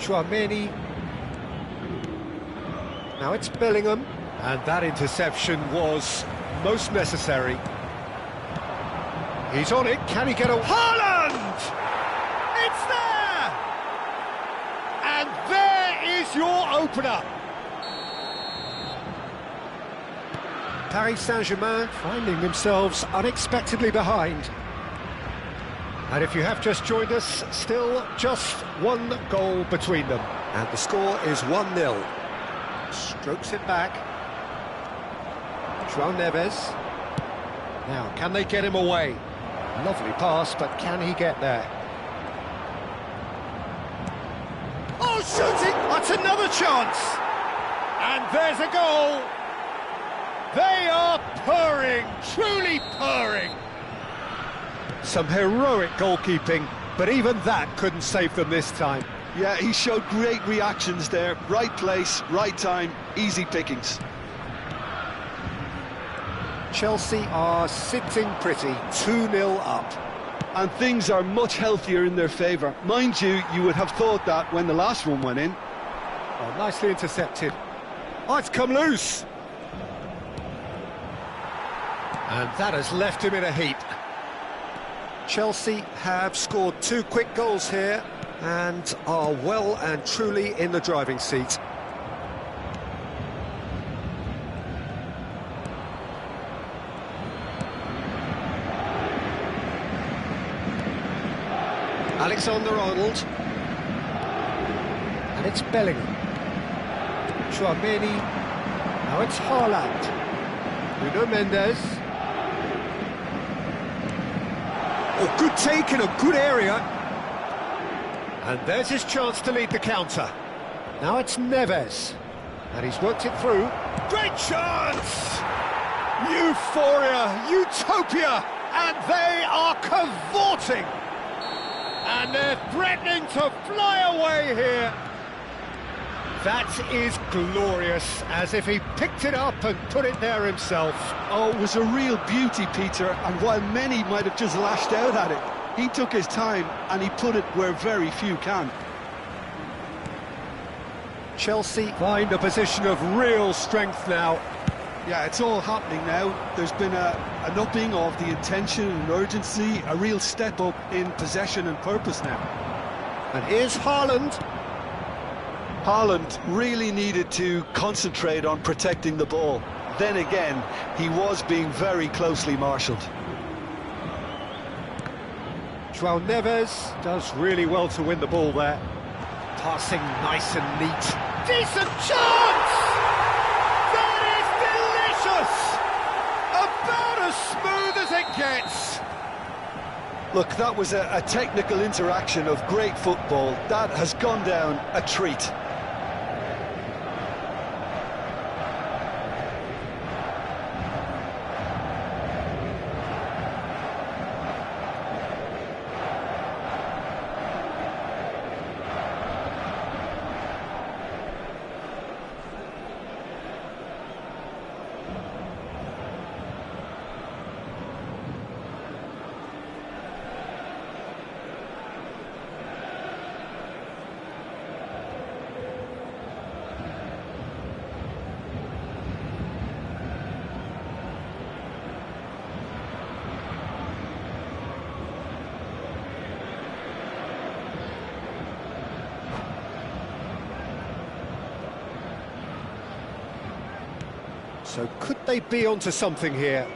Tchouaméni. Now it's Bellingham. And that interception was most necessary. He's on it. Can he get a... Haaland! It's there! And there is your opener. Paris Saint-Germain finding themselves unexpectedly behind. And if you have just joined us, still just one goal between them. And the score is 1-0. Strokes it back. João Neves. Now, can they get him away? Lovely pass, but can he get there? Oh, shooting! That's another chance! And there's a goal! They are purring, truly purring! Some heroic goalkeeping, but even that couldn't save them this time. Yeah, he showed great reactions there. Right place, right time, easy pickings. Chelsea are sitting pretty, 2-0 up. And things are much healthier in their favour. Mind you, you would have thought that when the last one went in. Oh, nicely intercepted. Oh, it's come loose! And that has left him in a heap. Chelsea have scored 2 quick goals here and are well and truly in the driving seat. Alexander-Arnold. And it's Bellingham. Tchouaméni. Now it's Haaland. Nuno Mendes. Oh, good take in a good area. And there's his chance to lead the counter. Now it's Neves. And he's worked it through. Great chance! Euphoria, utopia! And they are cavorting! And they're threatening to fly away here. That is glorious, as if he picked it up and put it there himself. Oh, it was a real beauty, Peter, and while many might have just lashed out at it, he took his time and he put it where very few can. Chelsea find a position of real strength now. Yeah, it's all happening now. There's been an upping of the intention and urgency, a real step up in possession and purpose now. And here's Haaland. Haaland really needed to concentrate on protecting the ball. Then again, he was being very closely marshalled. João Neves does really well to win the ball there. Passing nice and neat. Decent chance! About as smooth as it gets. Look, that was a technical interaction of great football. That has gone down a treat. So could they be onto something here?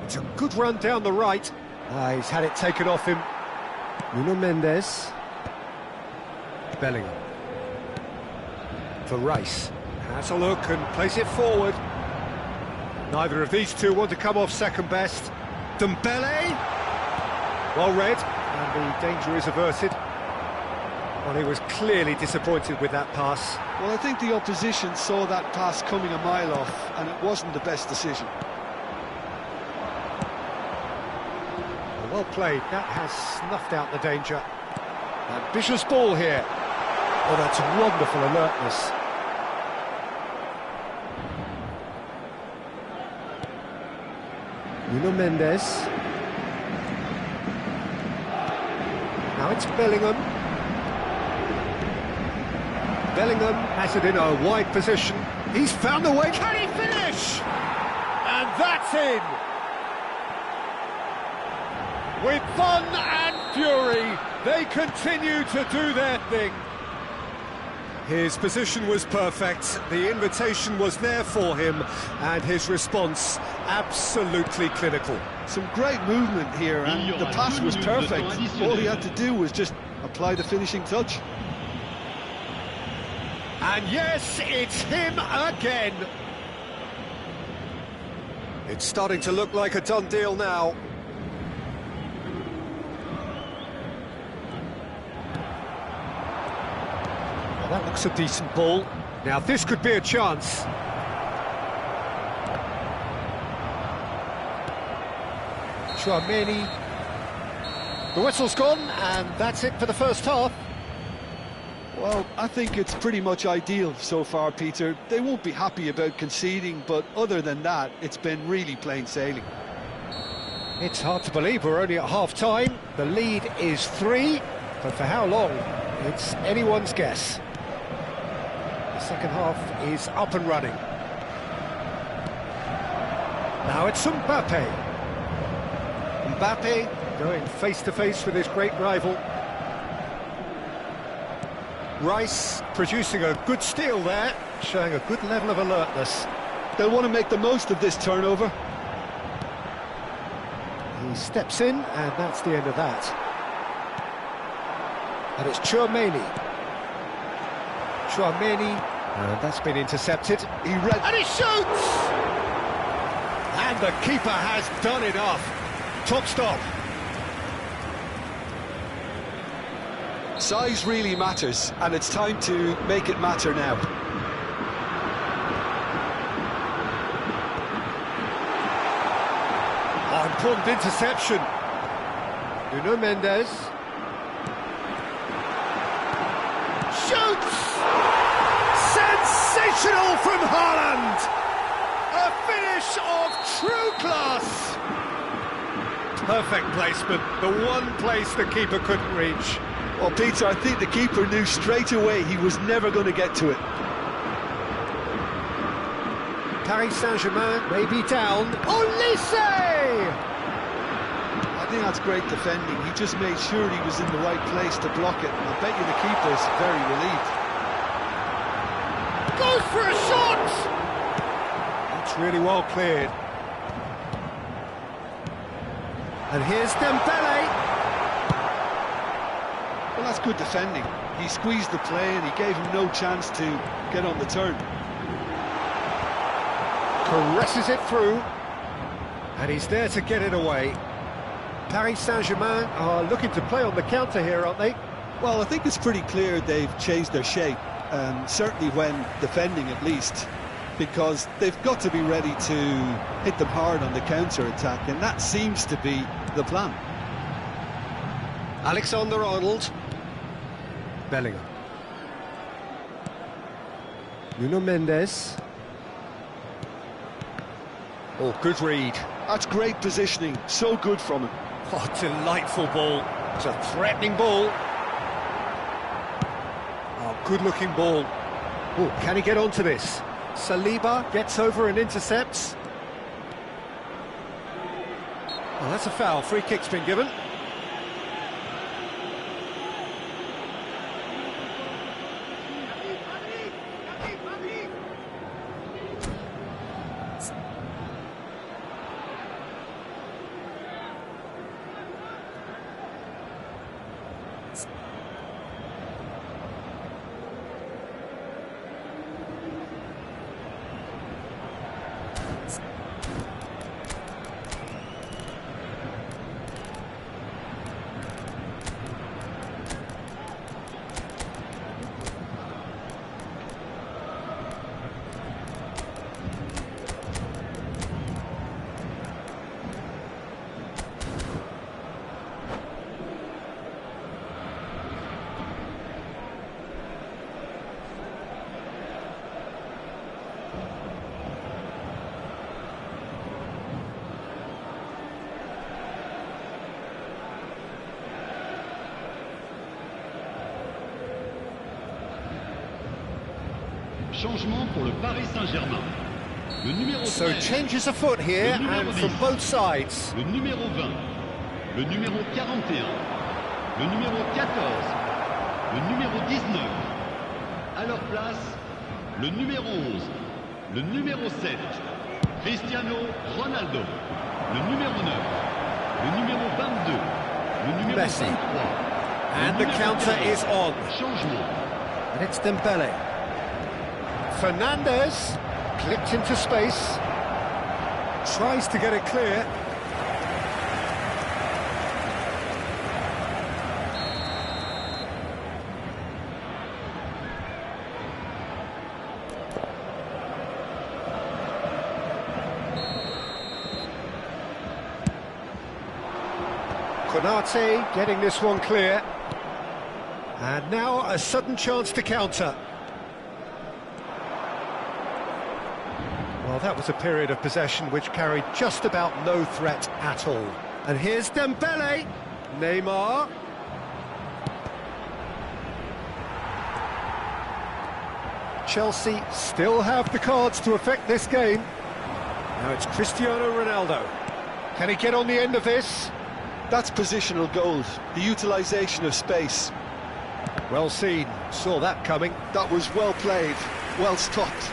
It's a good run down the right. He's had it taken off him. Nuno Mendes. Bellingham. For Rice. Has a look and plays it forward. Neither of these two want to come off second best. Dembele. Well read, and the danger is averted. Well, he was clearly disappointed with that pass. Well, I think the opposition saw that pass coming a mile off, and it wasn't the best decision. Well played, that has snuffed out the danger. Ambitious ball here. Oh, that's wonderful alertness. Nuno Mendes. Now it's Bellingham. Bellingham has it in a wide position. He's found the way. Can he finish? And that's in. With fun and fury, they continue to do their thing. His position was perfect, the invitation was there for him, and his response absolutely clinical. Some great movement here, and the pass was perfect. All he had to do was just apply the finishing touch. And yes, it's him again. It's starting to look like a done deal now. Well, that looks a decent ball. Now this could be a chance. Tchouaméni. The whistle's gone, and that's it for the first half. Well, I think it's pretty much ideal so far, Peter. They won't be happy about conceding, but other than that, it's been really plain sailing. It's hard to believe we're only at half-time. The lead is 3, but for how long? It's anyone's guess. The second half is up and running. Now it's Mbappe. Mbappe going face-to-face with his great rival. Rice producing a good steal there, showing a good level of alertness. They'll want to make the most of this turnover. He steps in, and that's the end of that. And it's Tchouaméni. And that's been intercepted. And he shoots! And the keeper has done enough. Top stop. Size really matters, and it's time to make it matter now. Oh, important interception. Nuno Mendes. Shoots! Sensational from Haaland! A finish of true class! Perfect placement, the one place the keeper couldn't reach. Well, Peter, I think the keeper knew straight away he was never going to get to it. Paris Saint-Germain may be down. Olise! I think that's great defending. He just made sure he was in the right place to block it. I bet you the keeper's very relieved. Goes for a shot! That's really well cleared. And here's Dembele. Well, that's good defending. He squeezed the play and he gave him no chance to get on the turn. Caresses it through, and he's there to get it away. Paris Saint-Germain are looking to play on the counter here, aren't they? Well, I think it's pretty clear they've changed their shape, certainly when defending at least, because they've got to be ready to hit them hard on the counter-attack, and that seems to be the plan. Alexander-Arnold. Bellingham. Nuno Mendes. Oh, good read. That's great positioning, so good from him. Oh, delightful ball. It's a threatening ball. Oh, good-looking ball. Oh, can he get onto this? Saliba gets over and intercepts. Oh, that's a foul. Free kick's been given. Changement pour le Paris Saint-Germain. Le numéro 13. So changes afoot here, and from both sides. Le numéro 20. Le numéro 41. Le numéro 14. Le numéro 19. À leur place, le numéro 11. Le numéro 7. Cristiano Ronaldo. Le numéro 9. Le numéro 22. Le numéro Messi. 23. And the counter is on. Changement. And it's Dembele. Fernandes clipped into space. Tries to get it clear. Konate getting this one clear. And now a sudden chance to counter. Well, that was a period of possession which carried just about no threat at all. And here's Dembele. Neymar. Chelsea still have the cards to affect this game. Now it's Cristiano Ronaldo. Can he get on the end of this? That's positional gold, the utilisation of space. Well seen, saw that coming. That was well played, well stopped.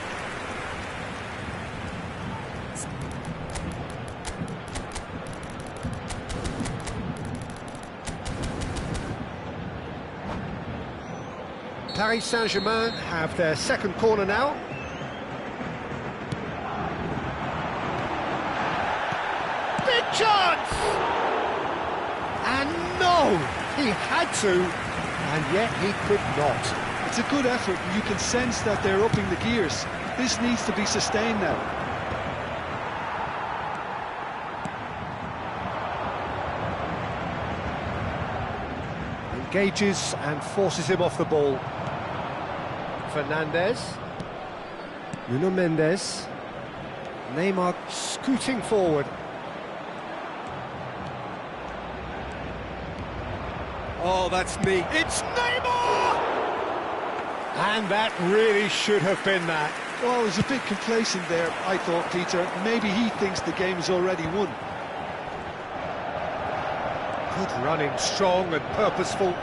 Paris Saint-Germain have their second corner now. Big chance! And no! He had to, and yet he could not. It's a good effort, and you can sense that they're upping the gears. This needs to be sustained now. Engages and forces him off the ball. Fernandes. Nuno Mendes. Neymar scooting forward. Oh, that's neat. It's Neymar! And that really should have been that. Well, I was a bit complacent there, I thought, Peter. Maybe he thinks the game's already won. Good running, strong and purposeful.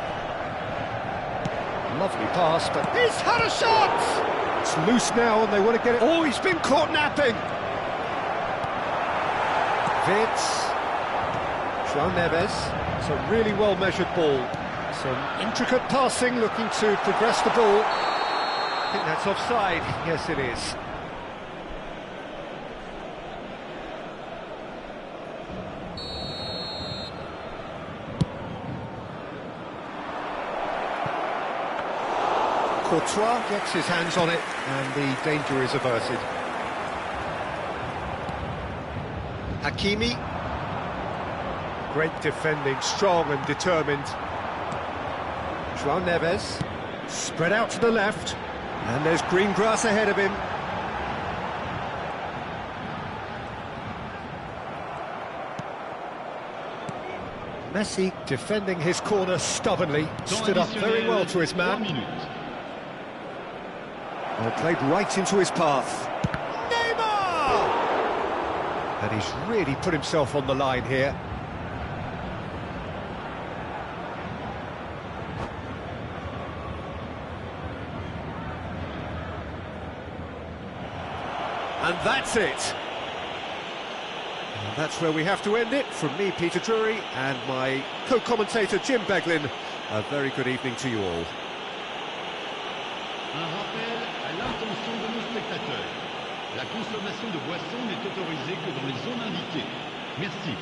Lovely pass, but he's had a shot! It's loose now and they want to get it. Oh, he's been caught napping! Vitz. João Neves. It's a really well-measured ball. Some intricate passing, looking to progress the ball. I think that's offside. Yes, it is. Courtois gets his hands on it, and the danger is averted. Hakimi. Great defending, strong and determined. João Neves. Spread out to the left, and there's green grass ahead of him. Messi defending his corner stubbornly, stood up very well to his man. Well, played right into his path. Neymar! And he's really put himself on the line here. And that's it. And that's where we have to end it. From me, Peter Drury, and my co-commentator, Jim Beglin. A very good evening to you all. Un rappel à l'intention de nos spectateurs. La consommation de boissons n'est autorisée que dans les zones indiquées. Merci.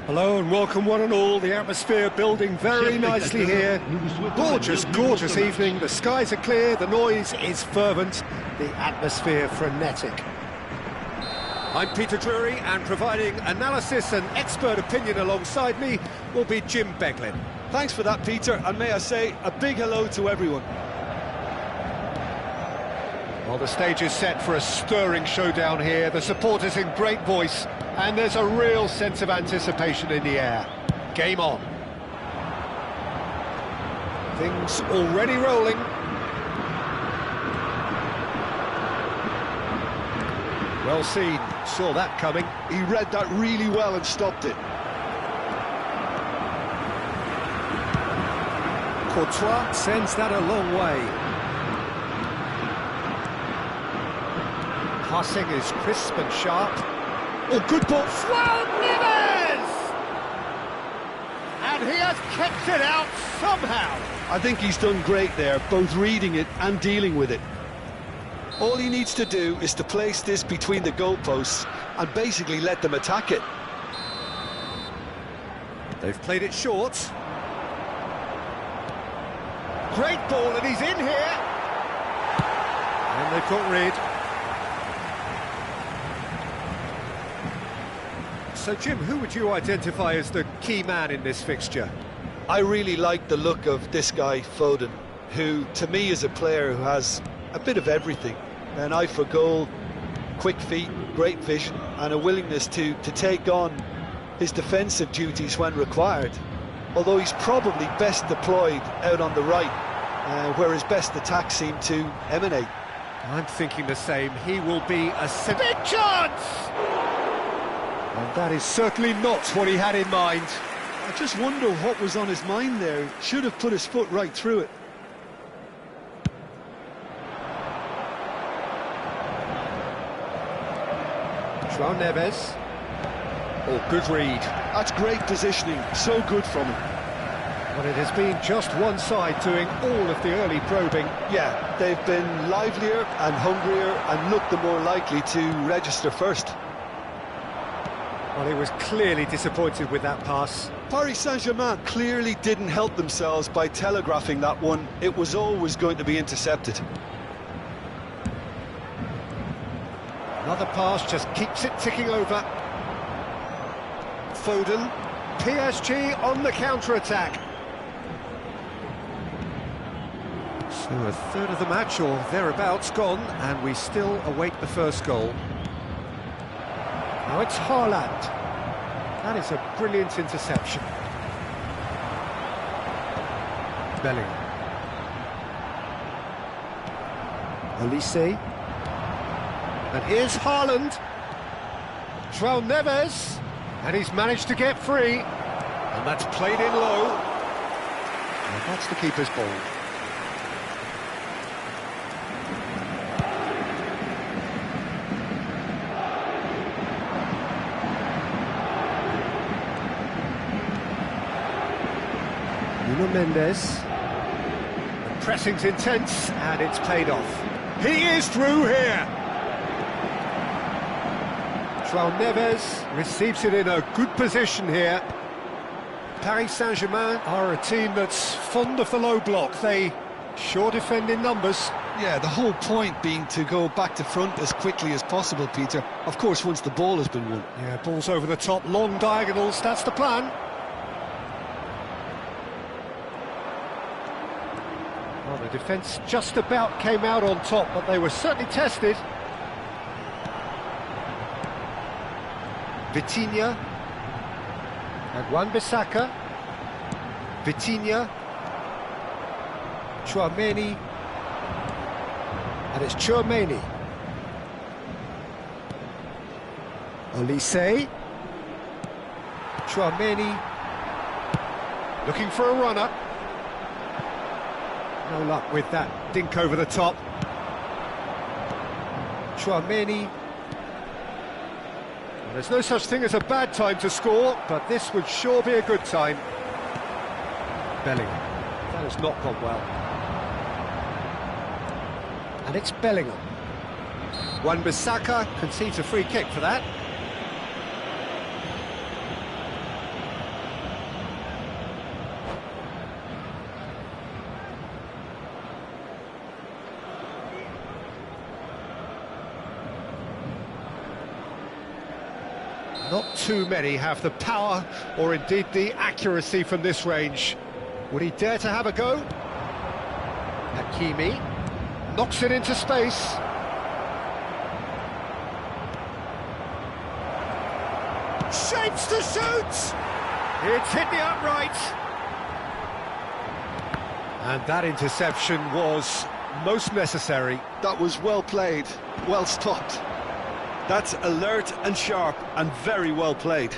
Hello and welcome one and all. The atmosphere building very nicely here. Gorgeous, gorgeous evening. The skies are clear, the noise is fervent, the atmosphere frenetic. I'm Peter Drury, and providing analysis and expert opinion alongside me will be Jim Beglin. Thanks for that, Peter, and may I say a big hello to everyone. Well, the stage is set for a stirring showdown here. The supporters in great voice, and there's a real sense of anticipation in the air. Game on. Things already rolling. Well seen, saw that coming. He read that really well and stopped it. Courtois sends that a long way. Passing is crisp and sharp. Oh, good ball. João Neves! And he has kept it out somehow. I think he's done great there, both reading it and dealing with it. All he needs to do is to place this between the goalposts and basically let them attack it. They've played it short. Great ball, and he's in here. And they've got rid. So, Jim, who would you identify as the key man in this fixture? I really like the look of this guy, Foden, who, to me, is a player who has a bit of everything. An eye for goal, quick feet, great vision, and a willingness to take on his defensive duties when required. Although he's probably best deployed out on the right, where his best attacks seem to emanate. I'm thinking the same. He will be a big chance! And that is certainly not what he had in mind. I just wonder what was on his mind there. Should have put his foot right through it. João Neves. Oh, good read. That's great positioning. So good from him. But it has been just one side doing all of the early probing. Yeah, they've been livelier and hungrier and looked the more likely to register first. Well, he was clearly disappointed with that pass. Paris Saint-Germain clearly didn't help themselves by telegraphing that one. It was always going to be intercepted. Another pass just keeps it ticking over. Foden. PSG on the counter-attack. So a third of the match or thereabouts gone, and we still await the first goal. Now it's Haaland. That is a brilliant interception. Bellingham. Olise. And here's Haaland. João Neves. And he's managed to get free. And that's played in low. And that's the keeper's ball. Nuno Mendes. The pressing's intense, and it's paid off. He is through here. João Neves receives it in a good position here. Paris Saint-Germain are a team that's fond of the low block. They sure defend in numbers. Yeah, the whole point being to go back to front as quickly as possible, Peter. Of course, once the ball has been won. Yeah, balls over the top, long diagonals, that's the plan. Well, the defence just about came out on top, but they were certainly tested. Vitinha and Wan-Bissaka. Vitinha, Tchouaméni, and it's Tchouaméni. Olise, Tchouaméni, looking for a runner. No luck with that dink over the top. Tchouaméni. There's no such thing as a bad time to score, but this would sure be a good time. Bellingham. That has not gone well. And it's Bellingham. Wan-Bissaka concedes a free kick for that. Not too many have the power or indeed the accuracy from this range. Would he dare to have a go? Hakimi knocks it into space. Shapes to shoot! It's hit the upright. And that interception was most necessary. That was well played, well stopped. That's alert and sharp and very well played.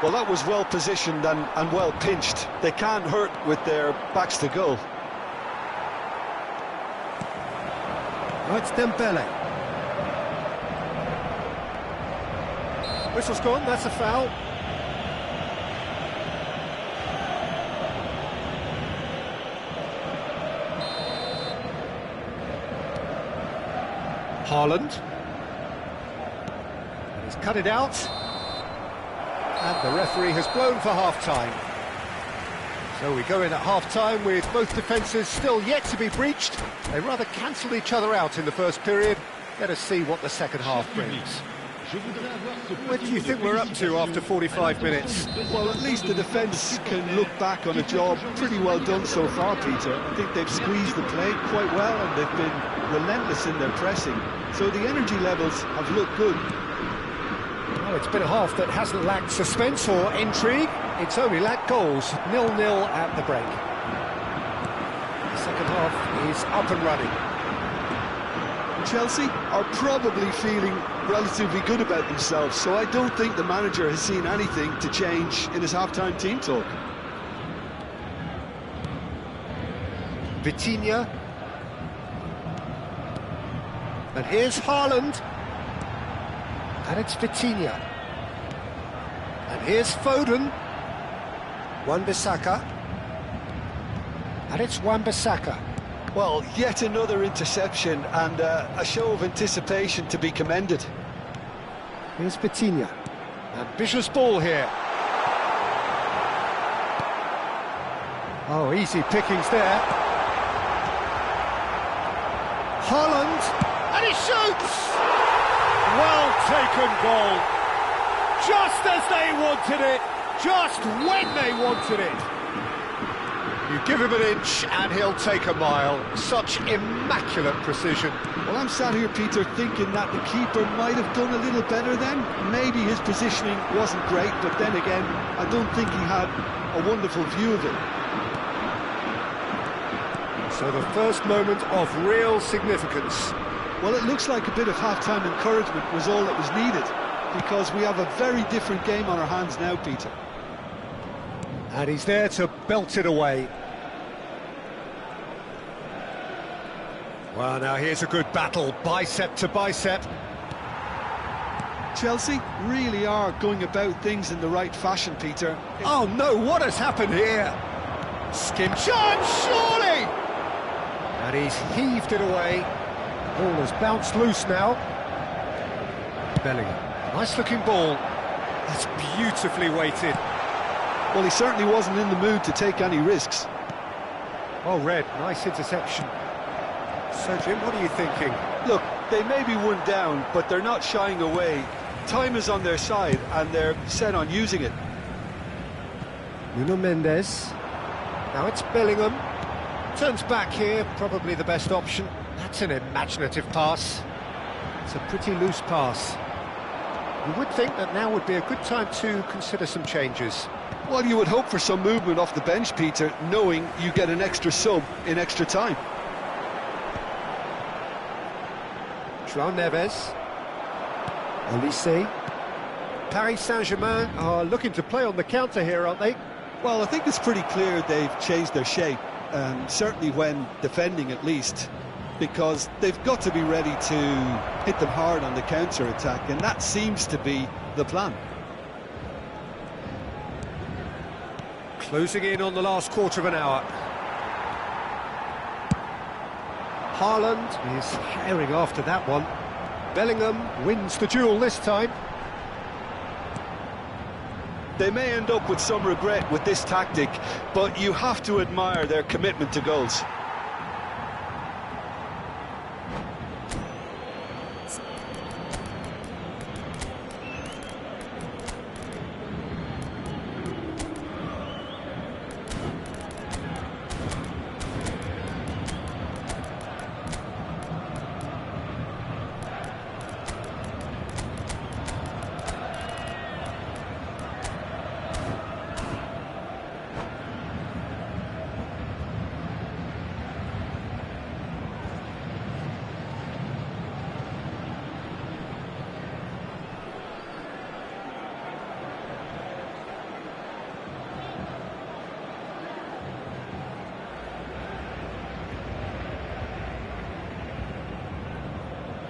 Well, that was well positioned and well pinched. They can't hurt with their backs to goal. Oh, it's Dembele. Whistle's gone, that's a foul. Haaland. He's cut it out. And the referee has blown for half-time. So we go in at half-time with both defences still yet to be breached. They rather cancelled each other out in the first period. Let us see what the second half brings. What do you think we're up to after 45 minutes? Well, at least the defence can look back on a job pretty well done so far, Peter. I think they've squeezed the play quite well and they've been relentless in their pressing. So the energy levels have looked good. Well, it's been a half that hasn't lacked suspense or intrigue. It's only lacked goals. 0-0 at the break. The second half is up and running. Chelsea are probably feeling relatively good about themselves, so I don't think the manager has seen anything to change in his half-time team talk. Vitinha. And here's Haaland. And it's Vitinha. And here's Foden. Wan-Bissaka. And it's Wan-Bissaka. Well, yet another interception and a show of anticipation to be commended. Here's Vitinha. Ambitious ball here. Oh, easy pickings there. Haaland, and he shoots! Well taken goal. Just as they wanted it, just when they wanted it. You give him an inch and he'll take a mile. Such immaculate precision. Well, I'm sat here, Peter, thinking that the keeper might have done a little better then. Maybe his positioning wasn't great, but then again, I don't think he had a wonderful view of it. So the first moment of real significance. Well, it looks like a bit of half-time encouragement was all that was needed, because we have a very different game on our hands now, Peter. And he's there to belt it away. Well, now here's a good battle, bicep to bicep. Chelsea really are going about things in the right fashion, Peter. Oh no, what has happened here? Skim chance, surely! And he's heaved it away. Ball has bounced loose now. Bellingham, nice looking ball. That's beautifully weighted. Well, he certainly wasn't in the mood to take any risks. Well read, nice interception. So Jim, what are you thinking? Look, they may be one down, but they're not shying away. Time is on their side, and they're set on using it. Nuno Mendes. Now it's Bellingham. Turns back here, probably the best option. That's an imaginative pass. It's a pretty loose pass. You would think that now would be a good time to consider some changes. Well, you would hope for some movement off the bench, Peter, knowing you get an extra sub in extra time. João Neves. Olise. Paris Saint-Germain are looking to play on the counter here, aren't they? Well, I think it's pretty clear they've changed their shape, certainly when defending at least, because they've got to be ready to hit them hard on the counter-attack, and that seems to be the plan. Closing in on the last quarter of an hour. Haaland is herring after that one. Bellingham wins the duel this time. They may end up with some regret with this tactic, but you have to admire their commitment to goals.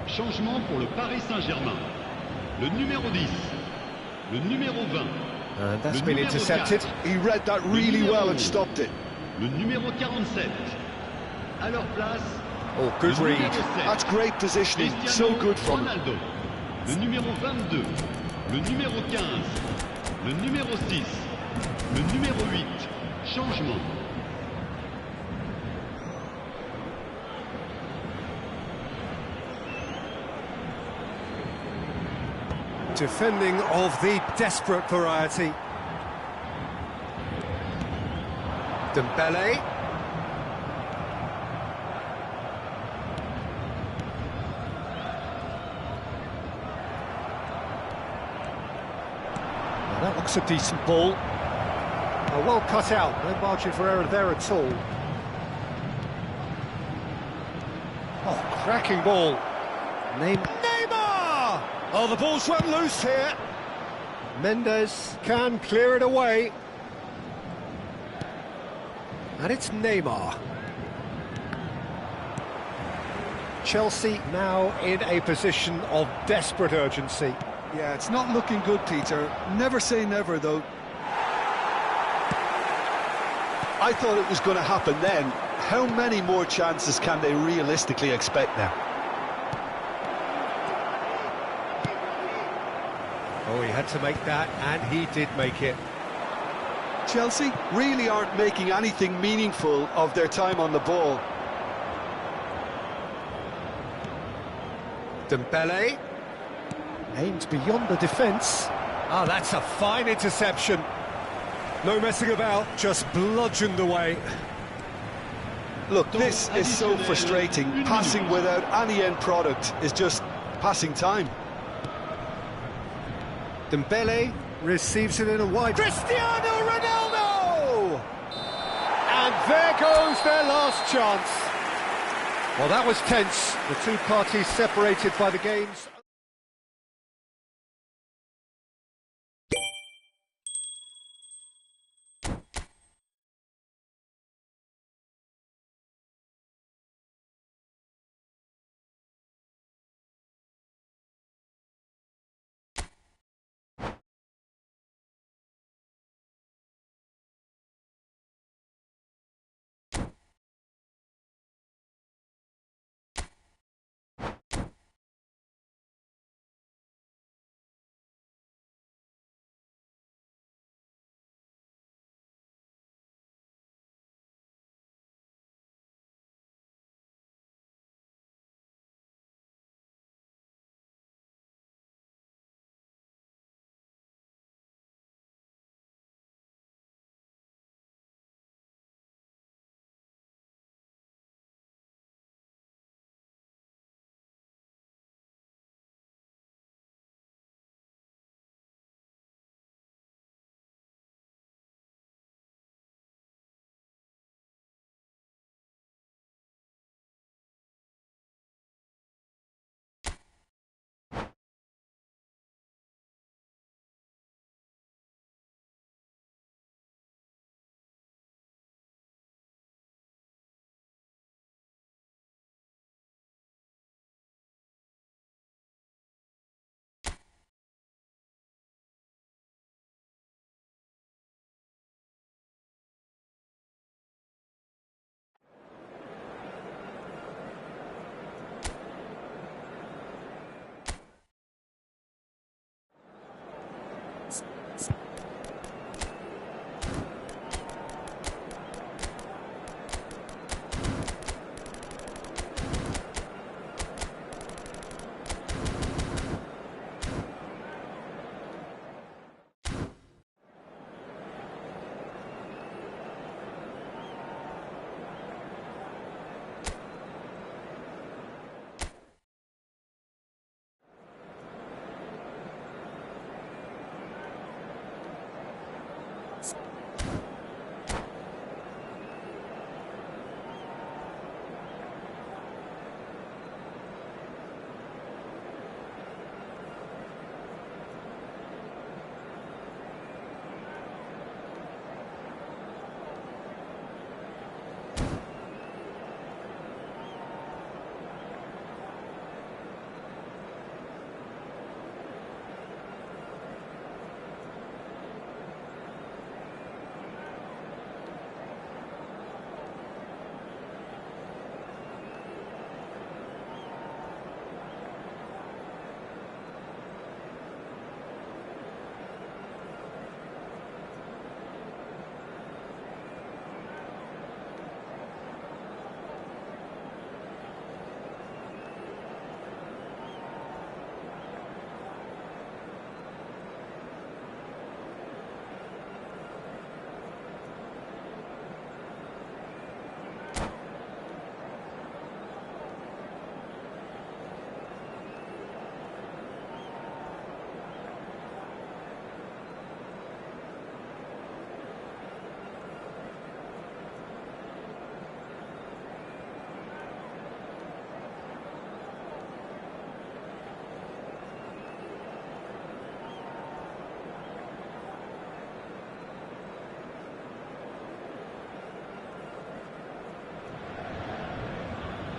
Changement pour le Paris Saint-Germain. Le numéro 10, le numéro 20. And that's been intercepted. He read that really well and stopped it. Le numéro 47. À leur place. Oh, good read. That's great positioning. So good from him. Ronaldo. Le numéro 22. Le numéro 15. Le numéro 6. Le numéro 8. Changement. Defending of the desperate variety. Dembele. Now that looks a decent ball. Well cut out, no margin for error there at all. Oh, cracking ball. Neymar! Oh, the ball's run loose here. Mendes can clear it away. And it's Neymar. Chelsea now in a position of desperate urgency. Yeah, it's not looking good, Peter. Never say never, though. I thought it was going to happen then. How many more chances can they realistically expect now? Oh, he had to make that, and he did make it. Chelsea really aren't making anything meaningful of their time on the ball. Dembele. Aimed beyond the defence. Ah, that's a fine interception. No messing about, just bludgeoned away. Look, this is so frustrating. Passing without any end product is just passing time. Dembele receives it in a wide... Cristiano Ronaldo! And there goes their last chance. Well, that was tense. The two parties separated by the game's...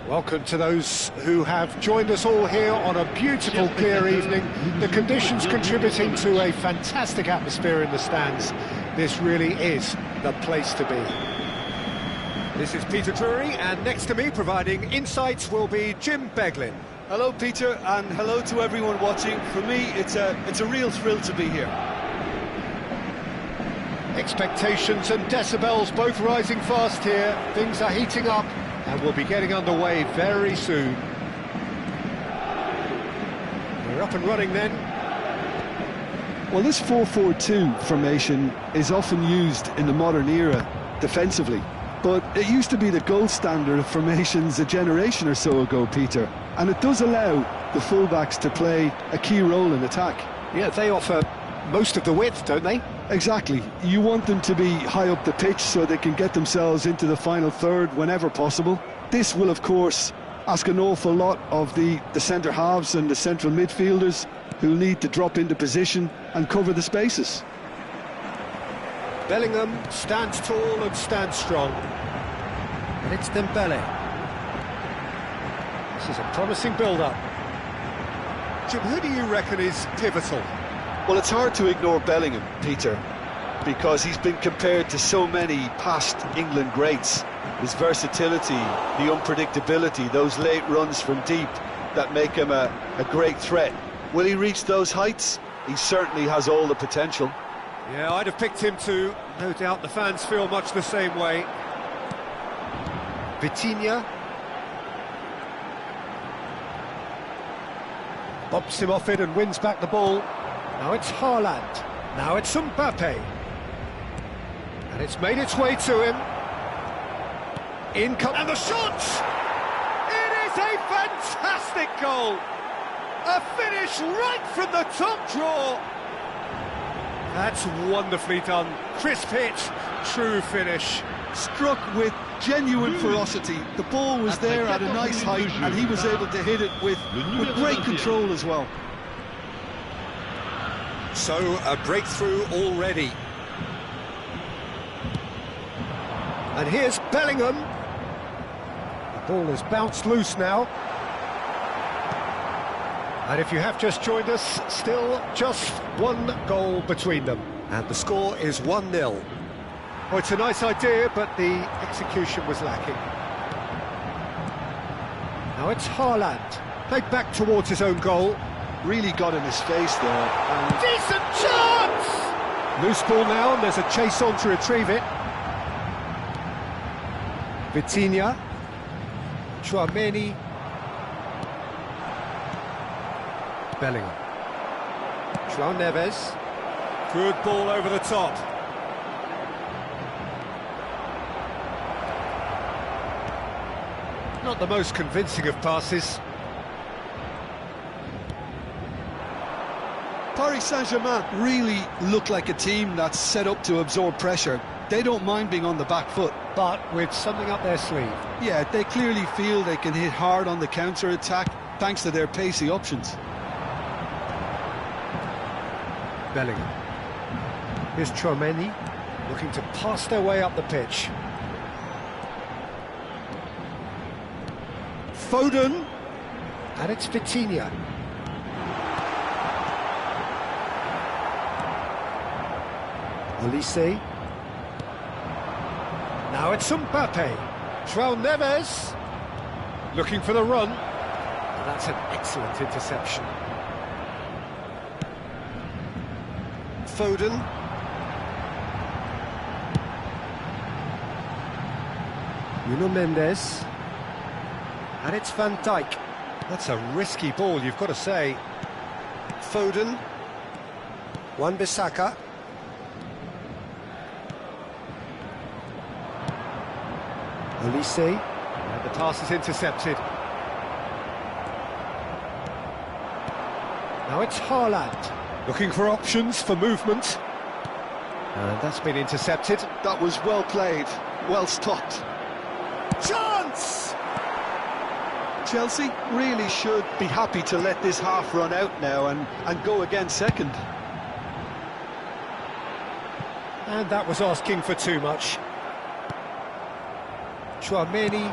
Welcome to those who have joined us all here on a beautiful, clear evening. The conditions contributing to a fantastic atmosphere in the stands. This really is the place to be. This is Peter Drury, and next to me, providing insights, will be Jim Beglin. Hello, Peter, and hello to everyone watching. For me, it's a real thrill to be here. Expectations and decibels both rising fast here. Things are heating up, and we'll be getting underway very soon. up and running then. Well, this 4-4-2 formation is often used in the modern era defensively, but it used to be the gold standard of formations a generation or so ago, Peter, and it does allow the fullbacks to play a key role in attack. Yeah, they offer most of the width, don't they? Exactly. You want them to be high up the pitch so they can get themselves into the final third whenever possible. This will, of course, ask an awful lot of the centre halves and the central midfielders, who'll need to drop into position and cover the spaces. Bellingham stands tall and stands strong. And it's Dembele. This is a promising build-up. Jim, who do you reckon is pivotal? Well, it's hard to ignore Bellingham, Peter, because he's been compared to so many past England greats. His versatility, the unpredictability, those late runs from deep that make him a great threat. Will he reach those heights? He certainly has all the potential. Yeah, I'd have picked him too. No doubt the fans feel much the same way. Vitinha. Bobs him off it and wins back the ball. Now it's Haaland. Now it's Mbappe. And it's made its way to him. In comes... And the shot! It is a fantastic goal! A finish right from the top draw! That's wonderfully done. Crisp hit, true finish. Struck with genuine ferocity. The ball was there at a nice height and he was able to hit it with great control as well. So, a breakthrough already. And here's Bellingham. The ball has bounced loose now. And if you have just joined us, still just one goal between them. And the score is 1-0. Well, it's a nice idea, but the execution was lacking. Now it's Haaland. Played back towards his own goal. Really got in his face there. And decent chance! Loose ball now, and there's a chase on to retrieve it. Vitinha. Tchouaméni. Bellingham. João Neves. Good ball over the top. Not the most convincing of passes. Paris Saint-Germain really look like a team that's set up to absorb pressure. They don't mind being on the back foot. But with something up their sleeve. Yeah, they clearly feel they can hit hard on the counter-attack thanks to their pacey options. Bellingham. Here's Tchouaméni, looking to pass their way up the pitch. Foden, and it's Vitinha. Olise. Now it's Mbappe. João Neves, looking for the run. And that's an excellent interception. Foden. Nuno Mendes. And it's Van Dijk. That's a risky ball, you've got to say. Foden. Wan-Bissaka. Olise. And the pass is intercepted. Now it's Haaland. Looking for options for movement. And that's been intercepted. That was well played, well stopped. Chance! Chelsea really should be happy to let this half run out now and go again second. And that was asking for too much. Tchouaméni.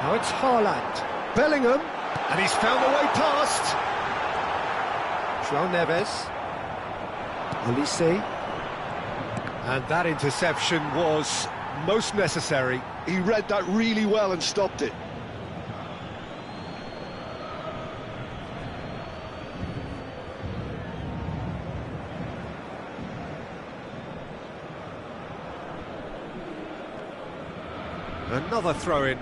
Now it's Haaland. Bellingham. And he's found a way past. João Neves. Olise. And that interception was most necessary. He read that really well and stopped it. Another throw-in.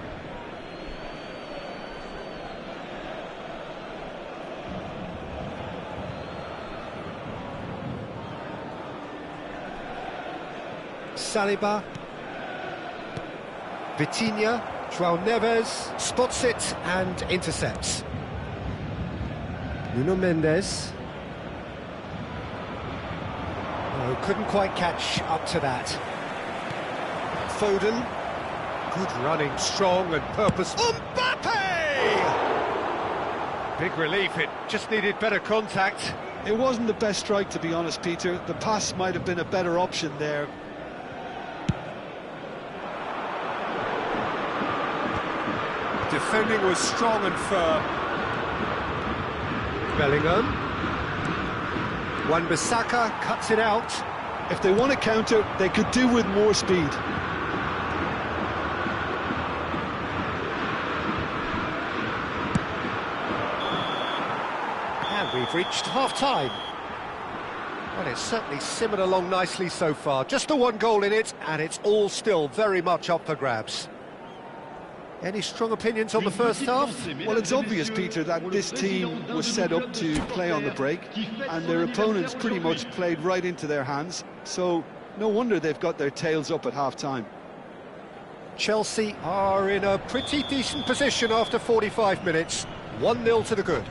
Saliba. Vitinha, João Neves spots it and intercepts. Nuno Mendes. Oh, couldn't quite catch up to that. Foden. Good running, strong and purposeful. Mbappe! Big relief, it just needed better contact. It wasn't the best strike, to be honest, Peter. The pass might have been a better option there. Defending was strong and firm. Bellingham. Wan-Bissaka cuts it out. If they want to counter, they could do with more speed. And we've reached half-time. Well, it's certainly simmered along nicely so far. Just the one goal in it, and it's all still very much up for grabs. Any strong opinions on the first half? Well, it's obvious, Peter, that this team was set up to play on the break, and their opponents pretty much played right into their hands, so no wonder they've got their tails up at half-time. Chelsea are in a pretty decent position after 45 minutes. 1-0 to the good.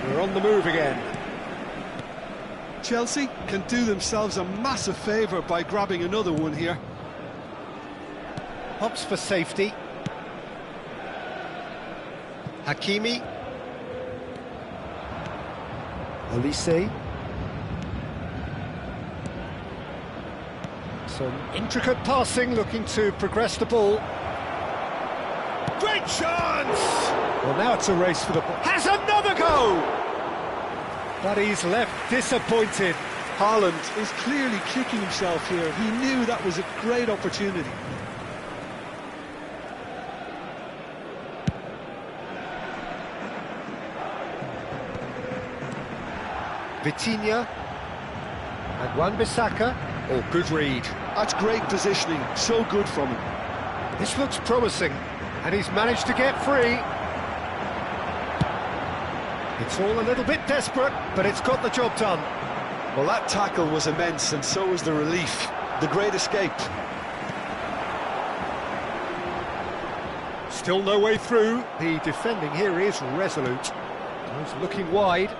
We're on the move again. Chelsea can do themselves a massive favour by grabbing another one here. Hops for safety. Hakimi. Olise. Some intricate passing, looking to progress the ball. Great chance! Well, now it's a race for the ball. Has another go! But he's left disappointed. Haaland is clearly kicking himself here. He knew that was a great opportunity. Vitinha. And Wan-Bissaka. Oh, good read. That's great positioning. So good from him. This looks promising. And he's managed to get free. It's all a little bit desperate, but it's got the job done. Well, that tackle was immense, and so was the relief. The great escape. Still no way through. The defending here is resolute. He's looking wide.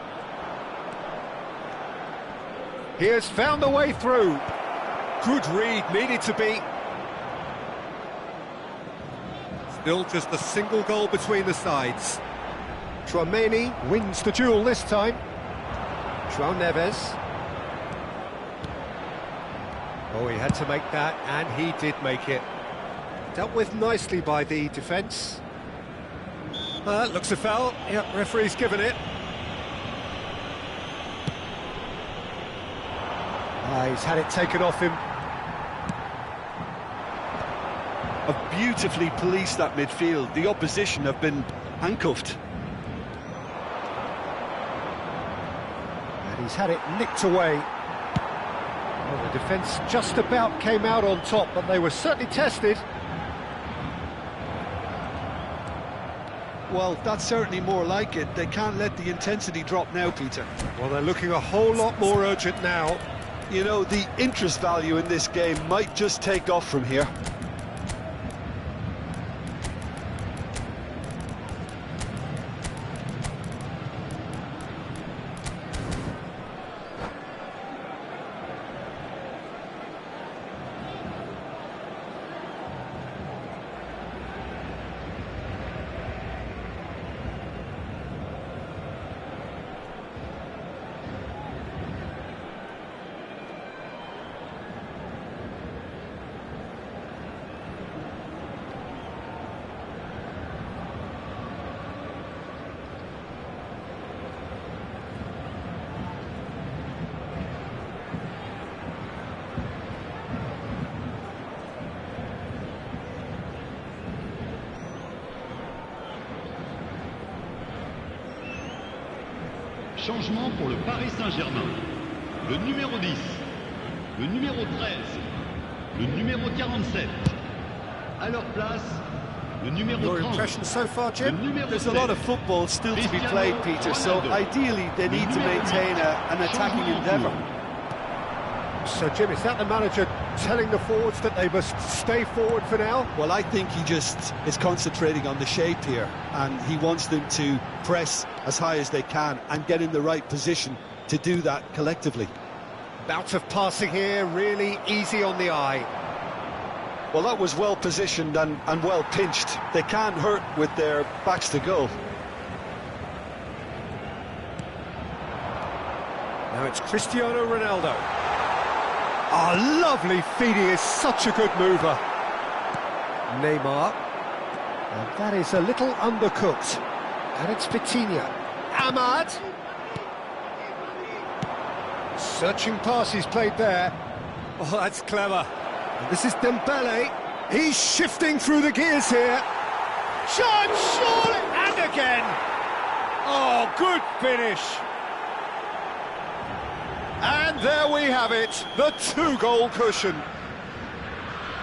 He has found a way through. Good read, needed to be. Still just a single goal between the sides. Tchouaméni wins the duel this time. João Neves. Oh, he had to make that, and he did make it. Dealt with nicely by the defence. Looks a foul. Yep, referee's given it. He's had it taken off him. Have beautifully policed that midfield. The opposition have been handcuffed. And he's had it nicked away. Well, the defence just about came out on top, but they were certainly tested. Well, that's certainly more like it. They can't let the intensity drop now, Peter. Well, they're looking a whole lot more urgent now. You know, the interest value in this game might just take off from here. Changement pour le Paris Saint-Germain. Le numéro 10, le numéro 13, le numéro 47. À leur place, le numéro Your 30. impression so far, Le Jim? numéro There's a 7. lot of football still to be Cristiano played, Peter, so Ronaldo. ideally they need to maintain an attacking Changement en endeavour. cours. So, Jim, is that the manager telling the forwards that they must stay forward for now? Well, I think he just is concentrating on the shape here, and he wants them to press as high as they can and get in the right position to do that collectively. Bout of passing here, really easy on the eye. Well, that was well positioned and well pinched. They can't hurt with their backs to goal. Now it's Cristiano Ronaldo. Oh, lovely feed, he is such a good mover. Neymar. And that is a little undercooked. And it's Vitinha. Ahmad. Searching pass he's played there. Oh, that's clever. And this is Dembele. He's shifting through the gears here. Shot, surely, and again. Oh, good finish. And there we have it, the two-goal cushion.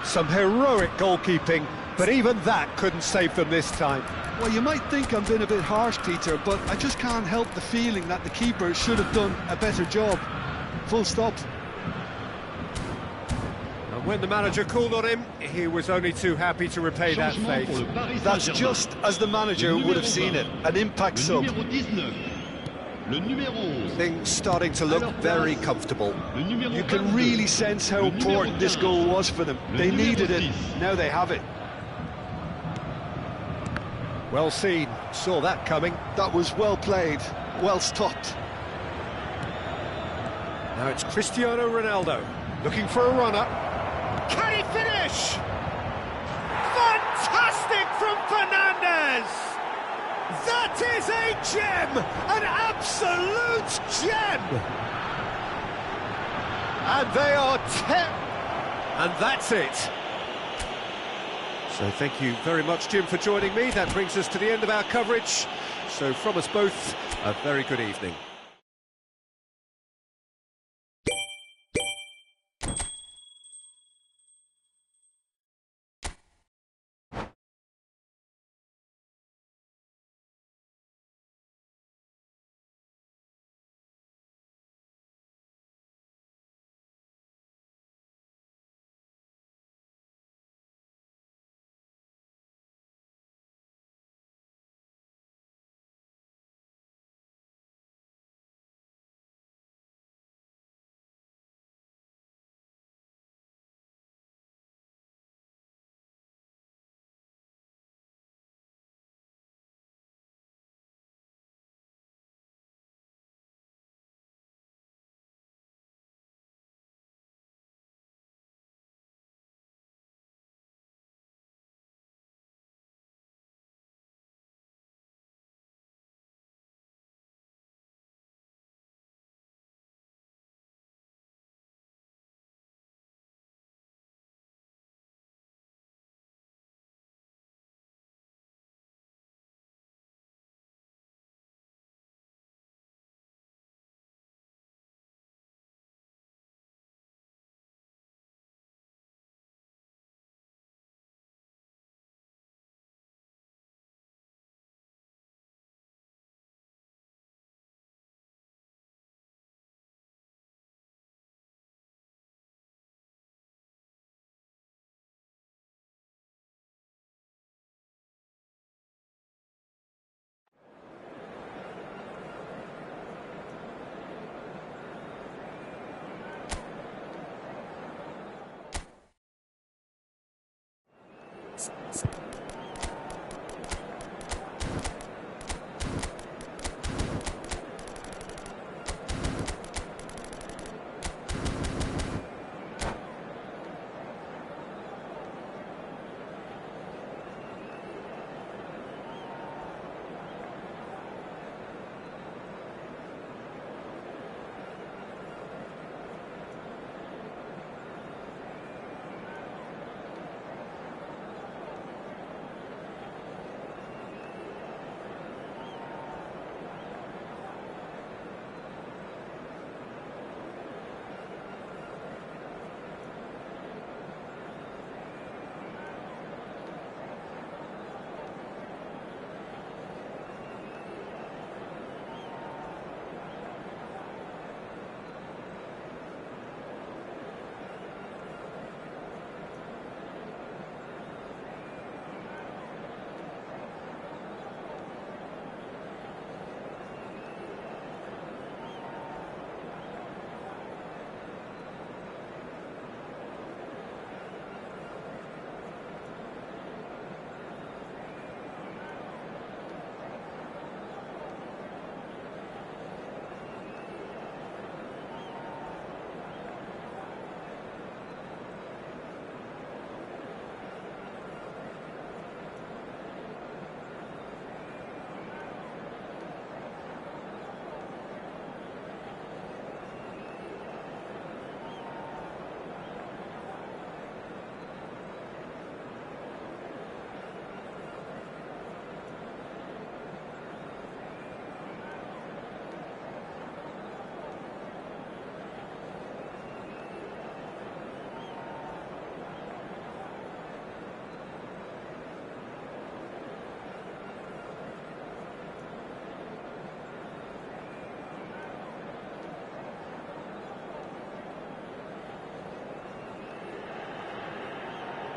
Some heroic goalkeeping, but even that couldn't save them this time. Well, you might think I'm being a bit harsh, Peter, but I just can't help the feeling that the keeper should have done a better job. Full stop. And when the manager called on him, he was only too happy to repay that Changement fate. pour le Paris That's Saint-Germain. just as the manager Le would have numéro seen 20. it, an impact Le sub. numéro 19, le numéro 11, Things starting to look very comfortable. le numéro You can 22, really sense how le numéro important this 15, goal was for them. le They numéro needed it, 6. now they have it. Well seen, saw that coming. That was well played, well stopped. Now it's Cristiano Ronaldo, looking for a runner. Can he finish? Fantastic from Fernandes! That is a gem! An absolute gem! And they are 10. And that's it. So thank you very much, Jim, for joining me. That brings us to the end of our coverage. So from us both, a very good evening.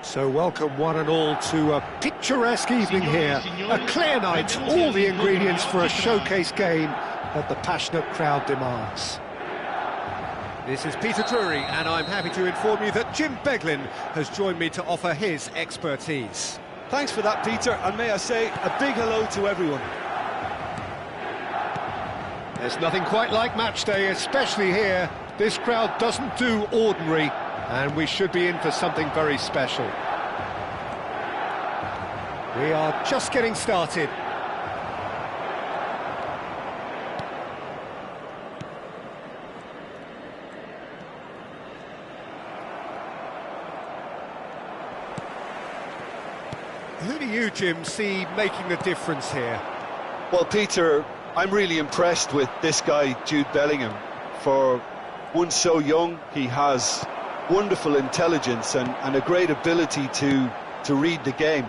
So welcome one and all to a picturesque evening here. A clear night, all the ingredients for a showcase game that the passionate crowd demands. This is Peter Drury, and I'm happy to inform you that Jim Beglin has joined me to offer his expertise. Thanks for that, Peter, and may I say a big hello to everyone. There's nothing quite like match day, especially here. This crowd doesn't do ordinary, and we should be in for something very special. We are just getting started. Who do you, Jim, see making the difference here? Well, Peter, I'm really impressed with this guy, Jude Bellingham. For one so young, he has wonderful intelligence and a great ability to read the game.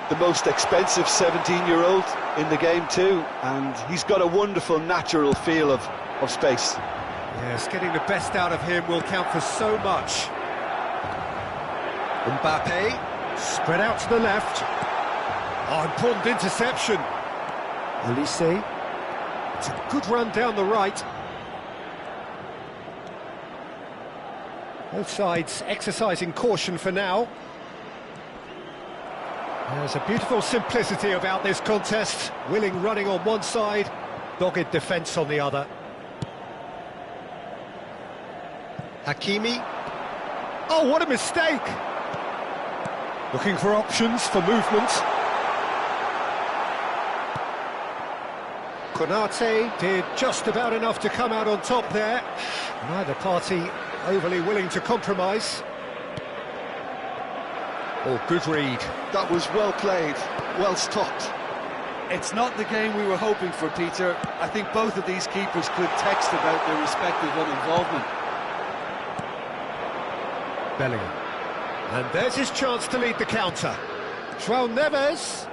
The most expensive 17-year-old in the game too, and he's got a wonderful natural feel of space. Yes, getting the best out of him will count for so much. Mbappe, spread out to the left. Oh, important interception. Elise, it's a good run down the right. Both sides exercising caution for now. There's a beautiful simplicity about this contest. Willing running on one side, dogged defence on the other. Hakimi. Oh, what a mistake! Looking for options for movement. Konate did just about enough to come out on top there. Neither party overly willing to compromise. Oh, good read. That was well played, well stopped. It's not the game we were hoping for, Peter. I think both of these keepers could text about their respective involvement. Bellingham. And there's his chance to lead the counter. João Neves.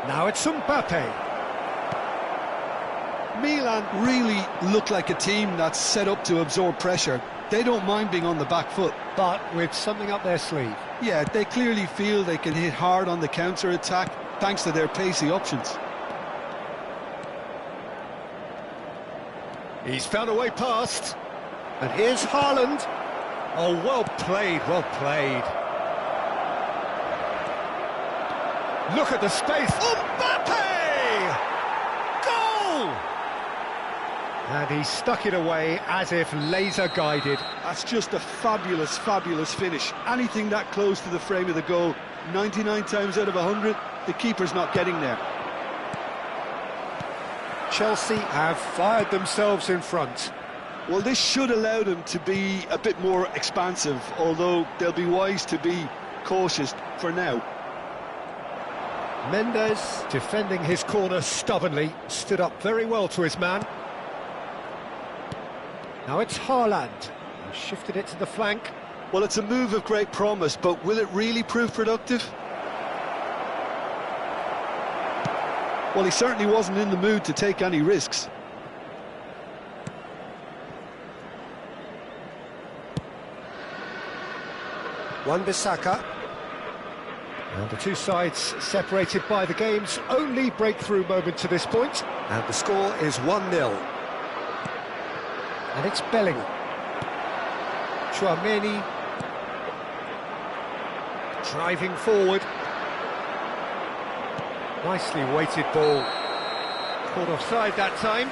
Now it's Mbappe. Milan really look like a team that's set up to absorb pressure. They don't mind being on the back foot. But with something up their sleeve. Yeah, they clearly feel they can hit hard on the counter-attack thanks to their pacey options. He's found a way past. And here's Haaland. Oh, well played, well played. Look at the space. Mbappe! Goal! And he stuck it away as if laser-guided. That's just a fabulous, fabulous finish. Anything that close to the frame of the goal, 99 times out of 100, the keeper's not getting there. Chelsea have fired themselves in front. Well, this should allow them to be a bit more expansive, although they'll be wise to be cautious for now. Mendes, defending his corner stubbornly, stood up very well to his man. Now it's Haaland. He shifted it to the flank. Well, it's a move of great promise, but will it really prove productive? Well, he certainly wasn't in the mood to take any risks. Wan-Bissaka. And the two sides separated by the game's only breakthrough moment to this point. And the score is 1-0. And it's Bellingham. Tchouaméni. Driving forward. Nicely weighted ball. Caught offside that time.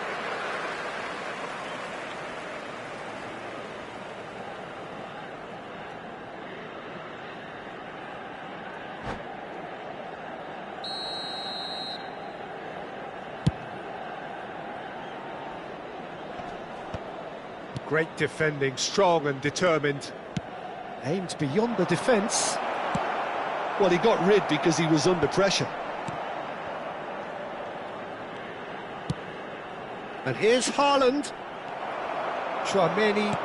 Great defending, strong and determined. Aimed beyond the defence. Well, he got rid because he was under pressure. And here's Haaland. Tchouaméni.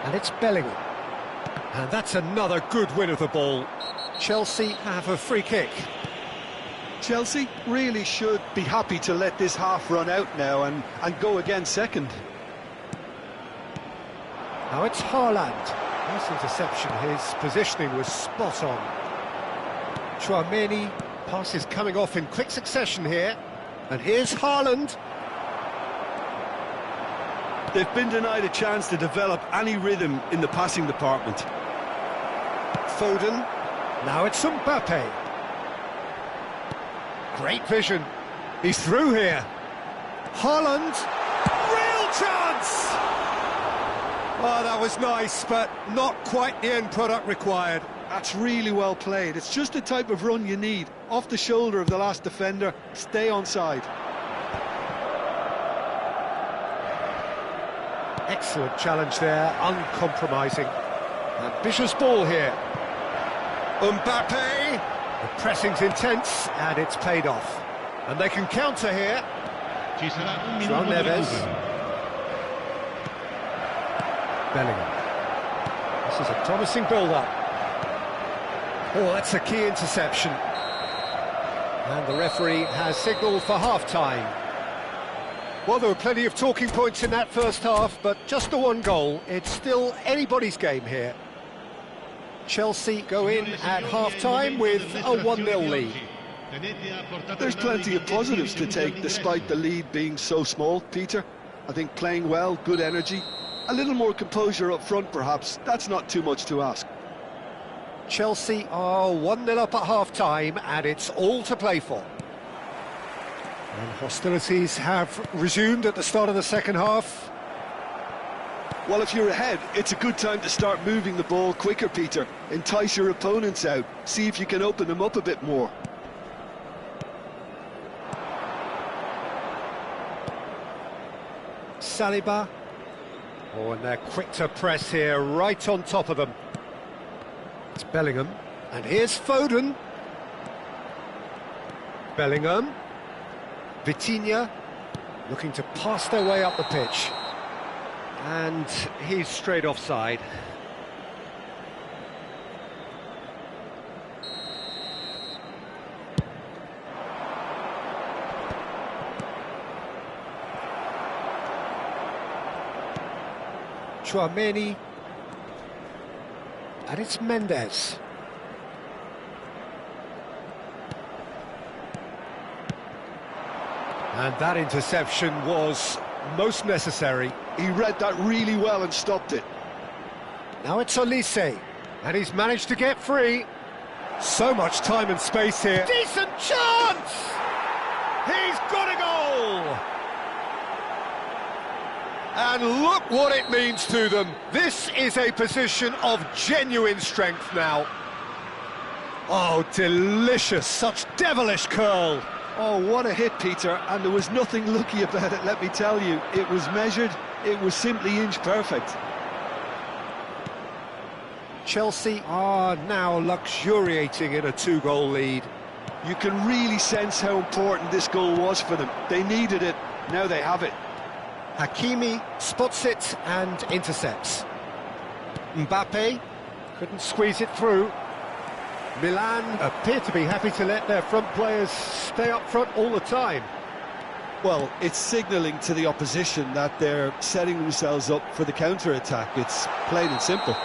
And it's Bellingham. And that's another good win of the ball. Chelsea have a free kick. Chelsea really should be happy to let this half run out now and go again second. Now it's Haaland. Nice interception, his positioning was spot on. Tchouaméni, passes coming off in quick succession here. And here's Haaland. They've been denied a chance to develop any rhythm in the passing department. Foden. Now it's Mbappe. Great vision. He's through here. Haaland. Real chance! Oh, that was nice, but not quite the end product required. That's really well played. It's just the type of run you need. Off the shoulder of the last defender, stay onside. Excellent challenge there, uncompromising. Ambitious ball here. Mbappe. The pressing's intense, and it's paid off. And they can counter here. João Neves. Bellingham. This is a promising build-up. Oh, that's a key interception. And the referee has signalled for half-time. Well, there were plenty of talking points in that first half, but just the one goal. It's still anybody's game here. Chelsea go in at half-time with a 1-0 lead. There's plenty of positives to take despite the lead being so small, Peter. I think playing well, good energy, a little more composure up front perhaps. That's not too much to ask. Chelsea are 1-0 up at half-time, and it's all to play for. And hostilities have resumed at the start of the second half. Well, if you're ahead, it's a good time to start moving the ball quicker, Peter. Entice your opponents out, see if you can open them up a bit more. Saliba. Oh, and they're quick to press here, right on top of them. It's Bellingham, and here's Foden. Bellingham. Vitinha, looking to pass their way up the pitch. And he's straight offside. Tchouaméni. And it's Mendes. And that interception was most necessary. He read that really well and stopped it. Now it's Olise, and he's managed to get free. So much time and space here. Decent chance! He's got a goal! And look what it means to them. This is a position of genuine strength now. Oh, delicious, such devilish curl. Oh, what a hit, Peter, and there was nothing lucky about it, let me tell you. It was measured, it was simply inch perfect. Chelsea are now luxuriating in a 2-goal lead. You can really sense how important this goal was for them. They needed it, now they have it. Hakimi spots it and intercepts. Mbappe couldn't squeeze it through. Milan appear to be happy to let their front players stay up front all the time. Well, it's signalling to the opposition that they're setting themselves up for the counter-attack. It's plain and simple.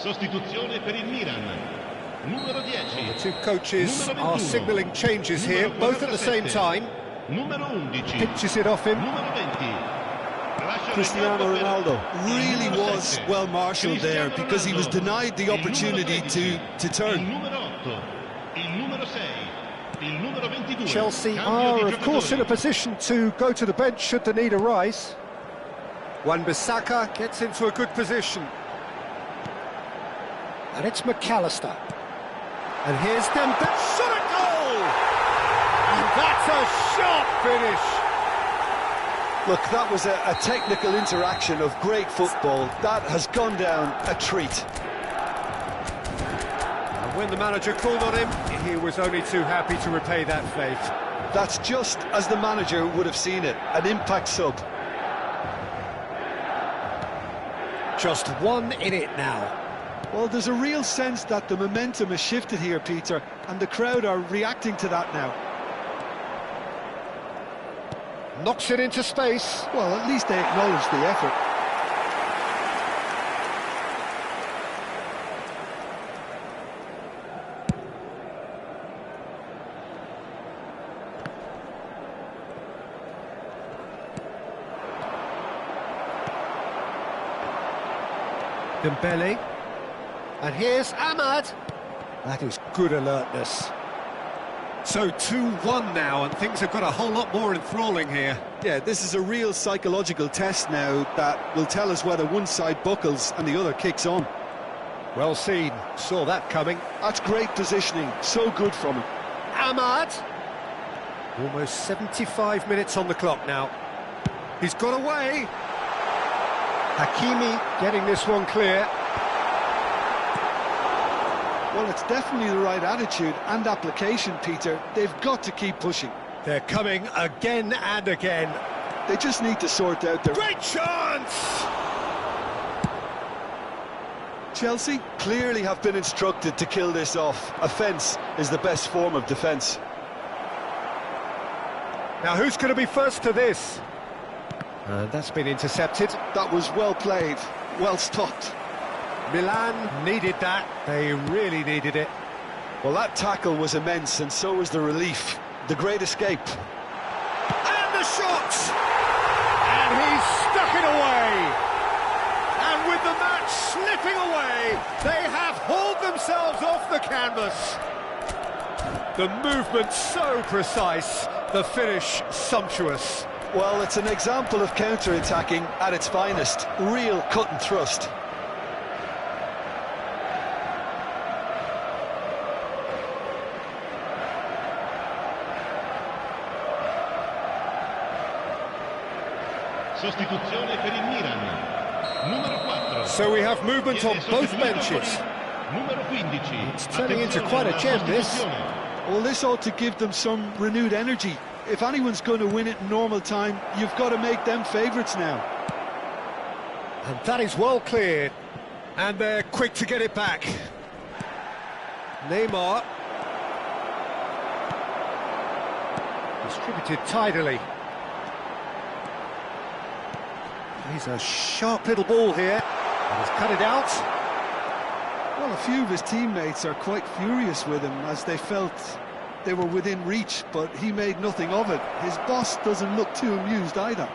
Sostituzione per il Milan. Numero 10. The two coaches Numero are 21. signalling changes here, Numero both at the same 47. time. Numero 11. Pinches it off him. Numero 20. Lascia il Cristiano campo per Ronaldo il really numero was 7. well marshalled there Cristiano because he was Ronaldo. denied the Il opportunity numero 13. to Il turn. numero 8. Il numero 6. Il numero 22. Chelsea Cambio di are, of course, in a giocatori. position to go to the bench should the need arise. Wan-Bissaka gets into a good position. And it's McAllister. And here's Dembele. Shot a goal! And that's a sharp finish. Look, that was a technical interaction of great football. That has gone down a treat. And when the manager called on him, he was only too happy to repay that faith. That's just as the manager would have seen it, an impact sub. Just one in it now. Well, there's a real sense that the momentum has shifted here, Peter, and the crowd are reacting to that now. Knocks it into space. Well, at least they acknowledge the effort. Dembele. And here's Ahmad. That is good alertness. So 2-1 now, and things have got a whole lot more enthralling here. Yeah, this is a real psychological test now that will tell us whether one side buckles and the other kicks on. Well seen, saw that coming. That's great positioning, so good from him. Ahmad. Almost 75 minutes on the clock now. He's got away. Hakimi getting this one clear. Well, it's definitely the right attitude and application, Peter. They've got to keep pushing. They're coming again and again. They just need to sort out their... Great chance! Chelsea clearly have been instructed to kill this off. Offence is the best form of defence. Now who's going to be first to this? And that's been intercepted. That was well played, well stopped. Milan needed that. They really needed it. Well, that tackle was immense, and so was the relief. The great escape. And the shot! And he's stuck it away! And with the match slipping away, they have hauled themselves off the canvas. The movement so precise, the finish sumptuous. Well, it's an example of counter-attacking at its finest. Real cut and thrust. Sostituzione per il Milan. Numero 4. So we have movement on both benches. Numero 15. It's turning into quite a gem, this. Well, this ought to give them some renewed energy. If anyone's going to win it in normal time, you've got to make them favourites now. And that is well cleared. And they're quick to get it back. Neymar. Distributed tidily. He's a sharp little ball here. And he's cut it out. Well, a few of his teammates are quite furious with him as they felt they were within reach, but he made nothing of it. His boss doesn't look too amused either.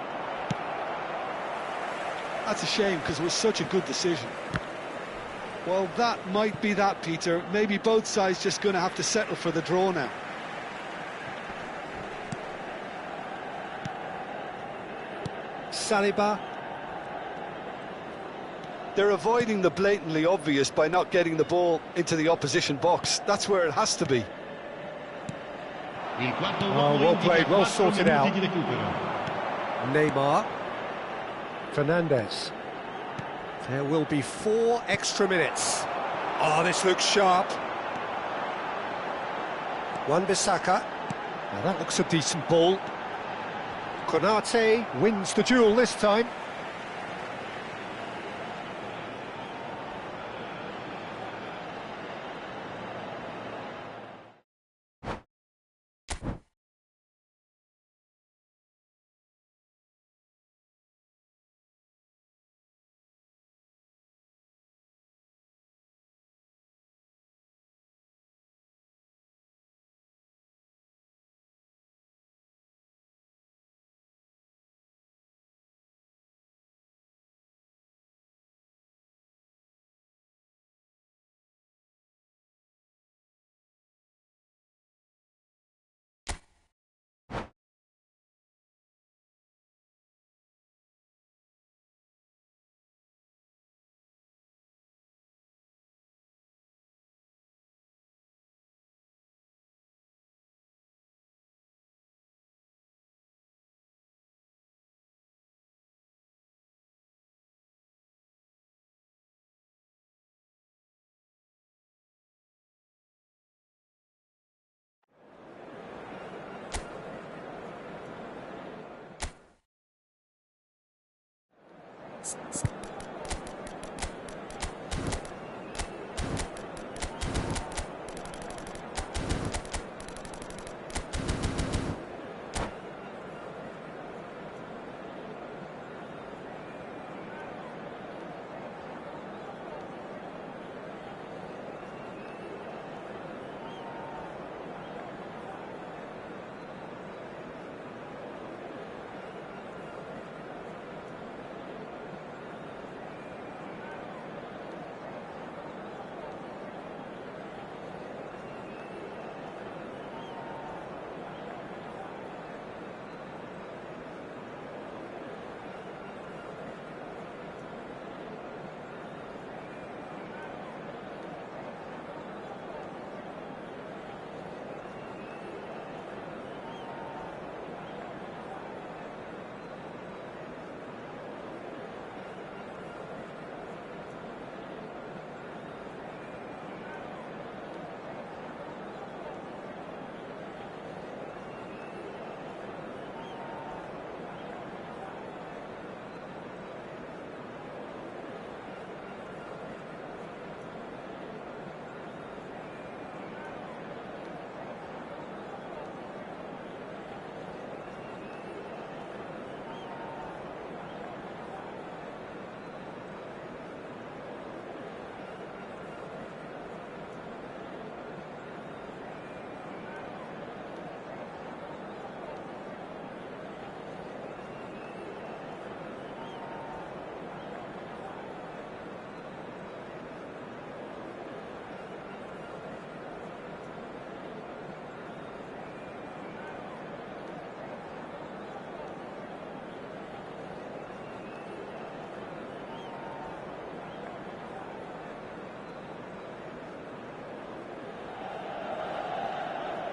That's a shame because it was such a good decision. Well, that might be that, Peter. Maybe both sides just going to have to settle for the draw now. Saliba. They're avoiding the blatantly obvious by not getting the ball into the opposition box. That's where it has to be. Well played, well sorted out. Neymar. Fernandes. There will be 4 extra minutes. Oh, this looks sharp. Wan-Bissaka. Now that looks a decent ball. Konate wins the duel this time.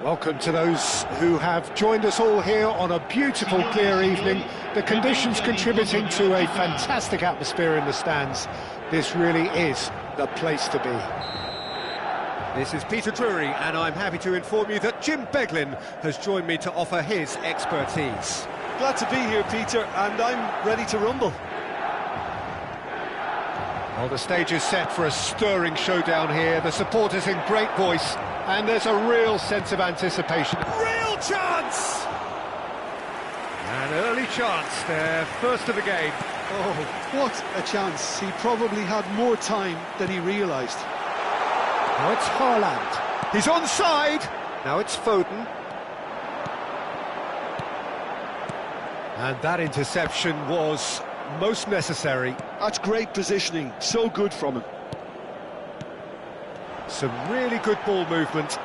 Welcome to those who have joined us all here on a beautiful, clear evening. The conditions contributing to a fantastic atmosphere in the stands. This really is the place to be. This is Peter Drury, and I'm happy to inform you that Jim Beglin has joined me to offer his expertise. Glad to be here, Peter, and I'm ready to rumble. Well, the stage is set for a stirring showdown here. The supporters in great voice, and there's a real sense of anticipation. Real chance! An early chance, their first of the game. Oh, what a chance. He probably had more time than he realised. Now it's Haaland. He's onside. Now it's Foden. And that interception was most necessary. That's great positioning, so good from him. Some really good ball movement.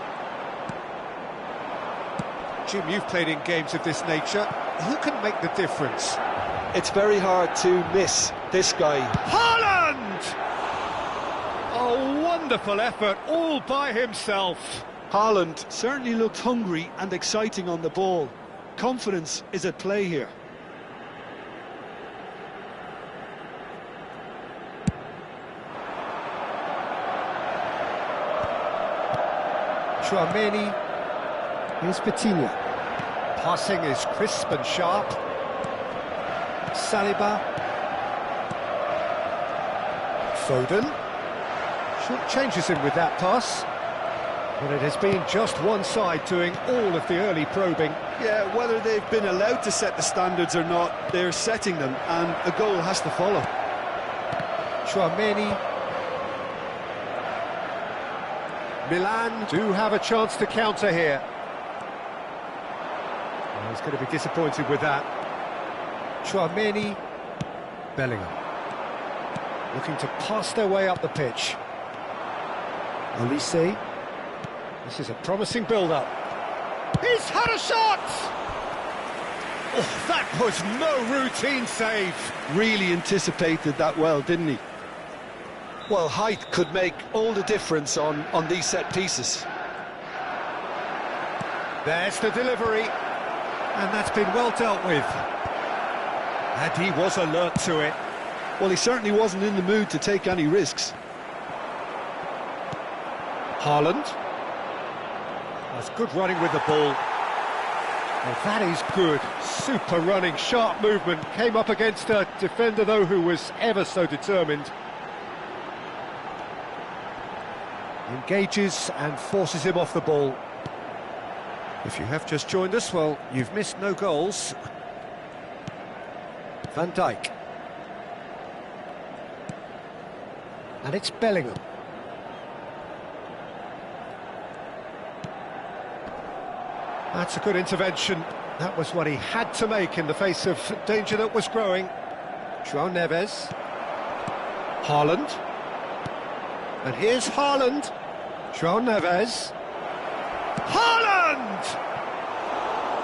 Jim, you've played in games of this nature. Who can make the difference? It's very hard to miss this guy. Haaland! A wonderful effort all by himself. Haaland certainly looked hungry and exciting on the ball. Confidence is at play here. Tchouaméni. Here's Coutinho. Passing is crisp and sharp. Saliba. Foden. Short changes him with that pass. But it has been just one side doing all of the early probing. Yeah, whether they've been allowed to set the standards or not, they're setting them, and a goal has to follow. Tchouaméni. Milan do have a chance to counter here. Well, he's going to be disappointed with that. Tchouaméni. Bellingham. Looking to pass their way up the pitch. Olise. This is a promising build-up. He's had a shot! Oh, that was no routine save. Really anticipated that well, didn't he? Well, height could make all the difference on these set pieces. There's the delivery. And that's been well dealt with. And he was alert to it. Well, he certainly wasn't in the mood to take any risks. Haaland. That's good running with the ball. Well, that is good. Super running, sharp movement. Came up against a defender, though, who was ever so determined. Engages and forces him off the ball. If you have just joined us, well, you've missed no goals. Van Dijk. And it's Bellingham. That's a good intervention. That was what he had to make in the face of danger that was growing. João Neves. Haaland. And here's Haaland. João Neves. Haaland!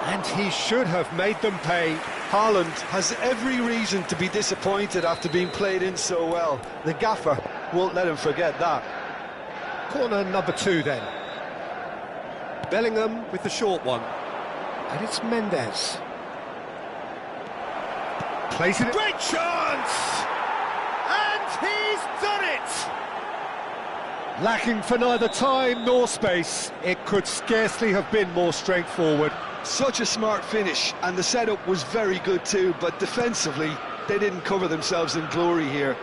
And he should have made them pay. Haaland has every reason to be disappointed after being played in so well. The gaffer won't let him forget that. Corner number 2 then. Bellingham with the short one. And it's Mendes. Plays it. Great chance! And he's done it! Lacking for neither time nor space. It could scarcely have been more straightforward. Such a smart finish, and the setup was very good too, but defensively, they didn't cover themselves in glory here.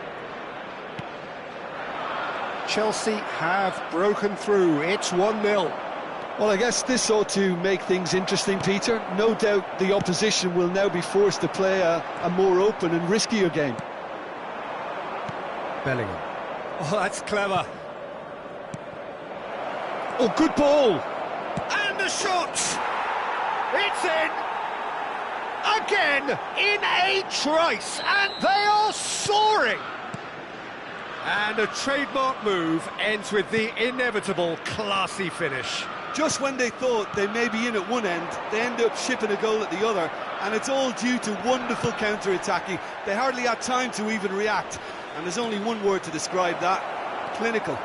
Chelsea have broken through. It's 1-0. Well, I guess this ought to make things interesting, Peter. No doubt the opposition will now be forced to play a more open and riskier game. Bellingham. Oh, that's clever. Oh, good ball. And the shot. It's in. Again, in a trice. And they are soaring. And a trademark move ends with the inevitable classy finish. Just when they thought they may be in at one end, they end up shipping a goal at the other, and it's all due to wonderful counter-attacking. They hardly had time to even react, and there's only one word to describe that: clinical.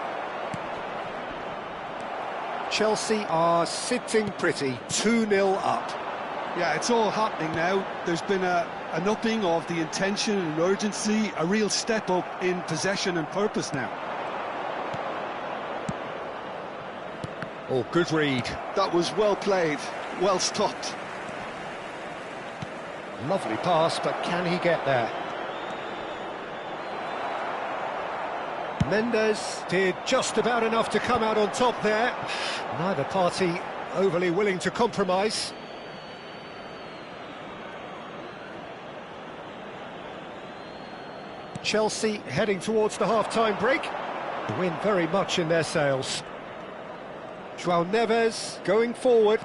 Chelsea are sitting pretty, 2-0 up. Yeah, it's all happening now. There's been an upping of the intention and urgency, a real step up in possession and purpose now. Oh, good read. That was well played, well stopped. Lovely pass, but can he get there? Mendes did just about enough to come out on top there. Neither party overly willing to compromise. Chelsea heading towards the half-time break. The win very much in their sails. João Neves going forward.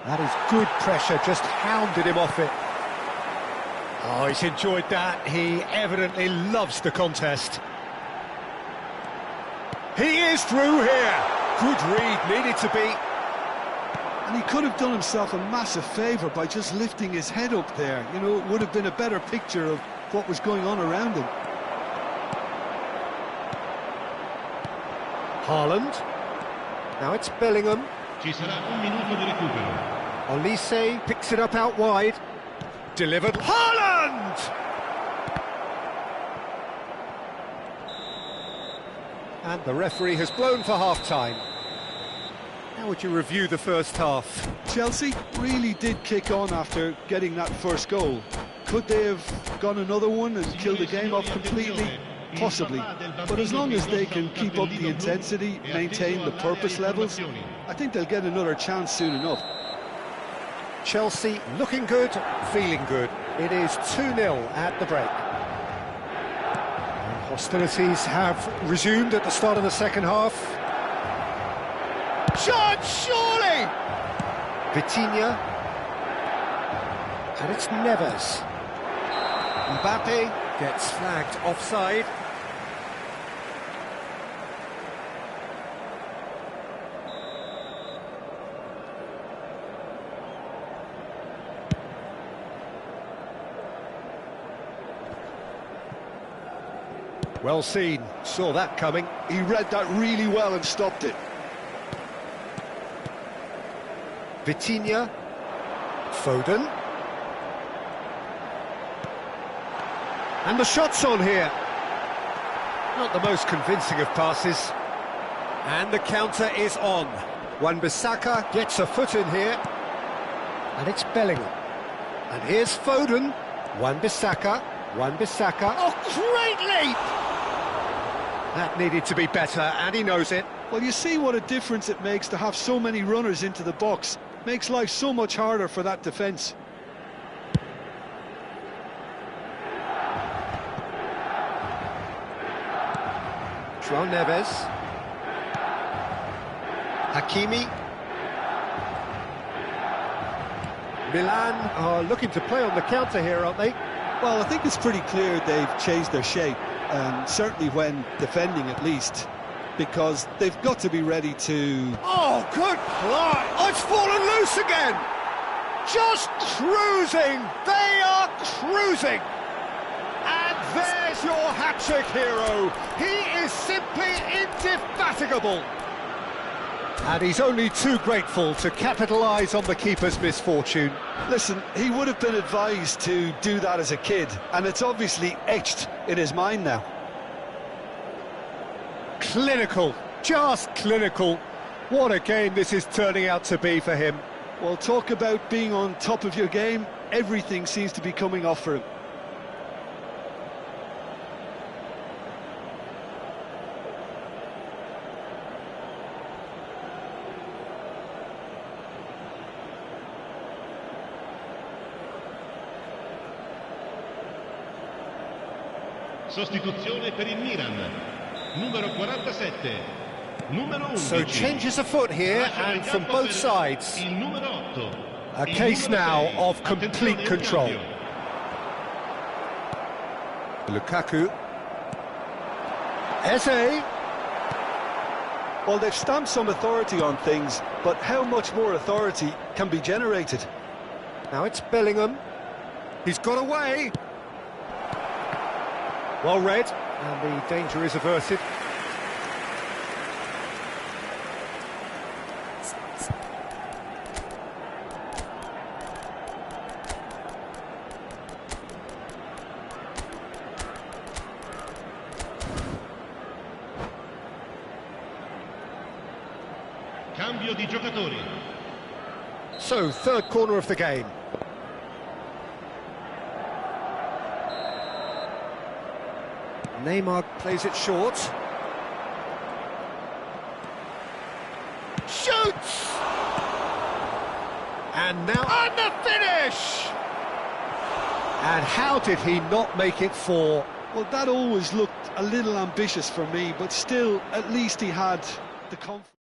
That is good pressure, just hounded him off it. Oh, he's enjoyed that. He evidently loves the contest. He is through here. Good read, needed to be. And he could have done himself a massive favour by just lifting his head up there. You know, it would have been a better picture of what was going on around him. Haaland. Now it's Bellingham. Ci sarà un minuto di recupero. Olise picks it up out wide. Delivered. Haaland! And the referee has blown for half-time. How would you review the first half? Chelsea really did kick on after getting that first goal. Could they have gone another one and killed the game off completely? Possibly. But as long as they can keep up the intensity, maintain the purpose levels, I think they'll get another chance soon enough. Chelsea looking good, feeling good. It is 2-0 at the break. And hostilities have resumed at the start of the second half. Shot, surely! Vitinha. And it's Neves. Mbappe gets flagged offside. Well seen, saw that coming. He read that really well and stopped it. Vitinha. Foden. And the shot's on here. Not the most convincing of passes. And the counter is on. Wan-Bissaka gets a foot in here. And it's Bellingham. And here's Foden. Wan-Bissaka. Oh, great leap! That needed to be better, and he knows it. Well, you see what a difference it makes to have so many runners into the box. Makes life so much harder for that defence. João Neves. Hakimi. Milan are looking to play on the counter here, aren't they? Well, I think it's pretty clear they've changed their shape, certainly when defending at least, because they've got to be ready to... Oh, good play! Oh, it's fallen loose again! Just cruising! They are cruising! And there's your hat-trick hero! He is simply indefatigable! And he's only too grateful to capitalise on the keeper's misfortune. Listen, he would have been advised to do that as a kid, and it's obviously etched in his mind now. Clinical, just clinical. What a game this is turning out to be for him. Well, talk about being on top of your game. Everything seems to be coming off for him. Sostituzione per il Milan. Numero 47. Numero 11. So changes afoot here, and from both sides. Il numero 8. A case now of complete control. Lukaku. Eze. Well, they've stamped some authority on things, but how much more authority can be generated? Now it's Bellingham. He's got away. Well read, and the danger is averted. Cambio di giocatori. So, third corner of the game. Neymar plays it short. Shoots! And now on the finish! And how did he not make it four? Well, that always looked a little ambitious for me, but still, at least he had the confidence.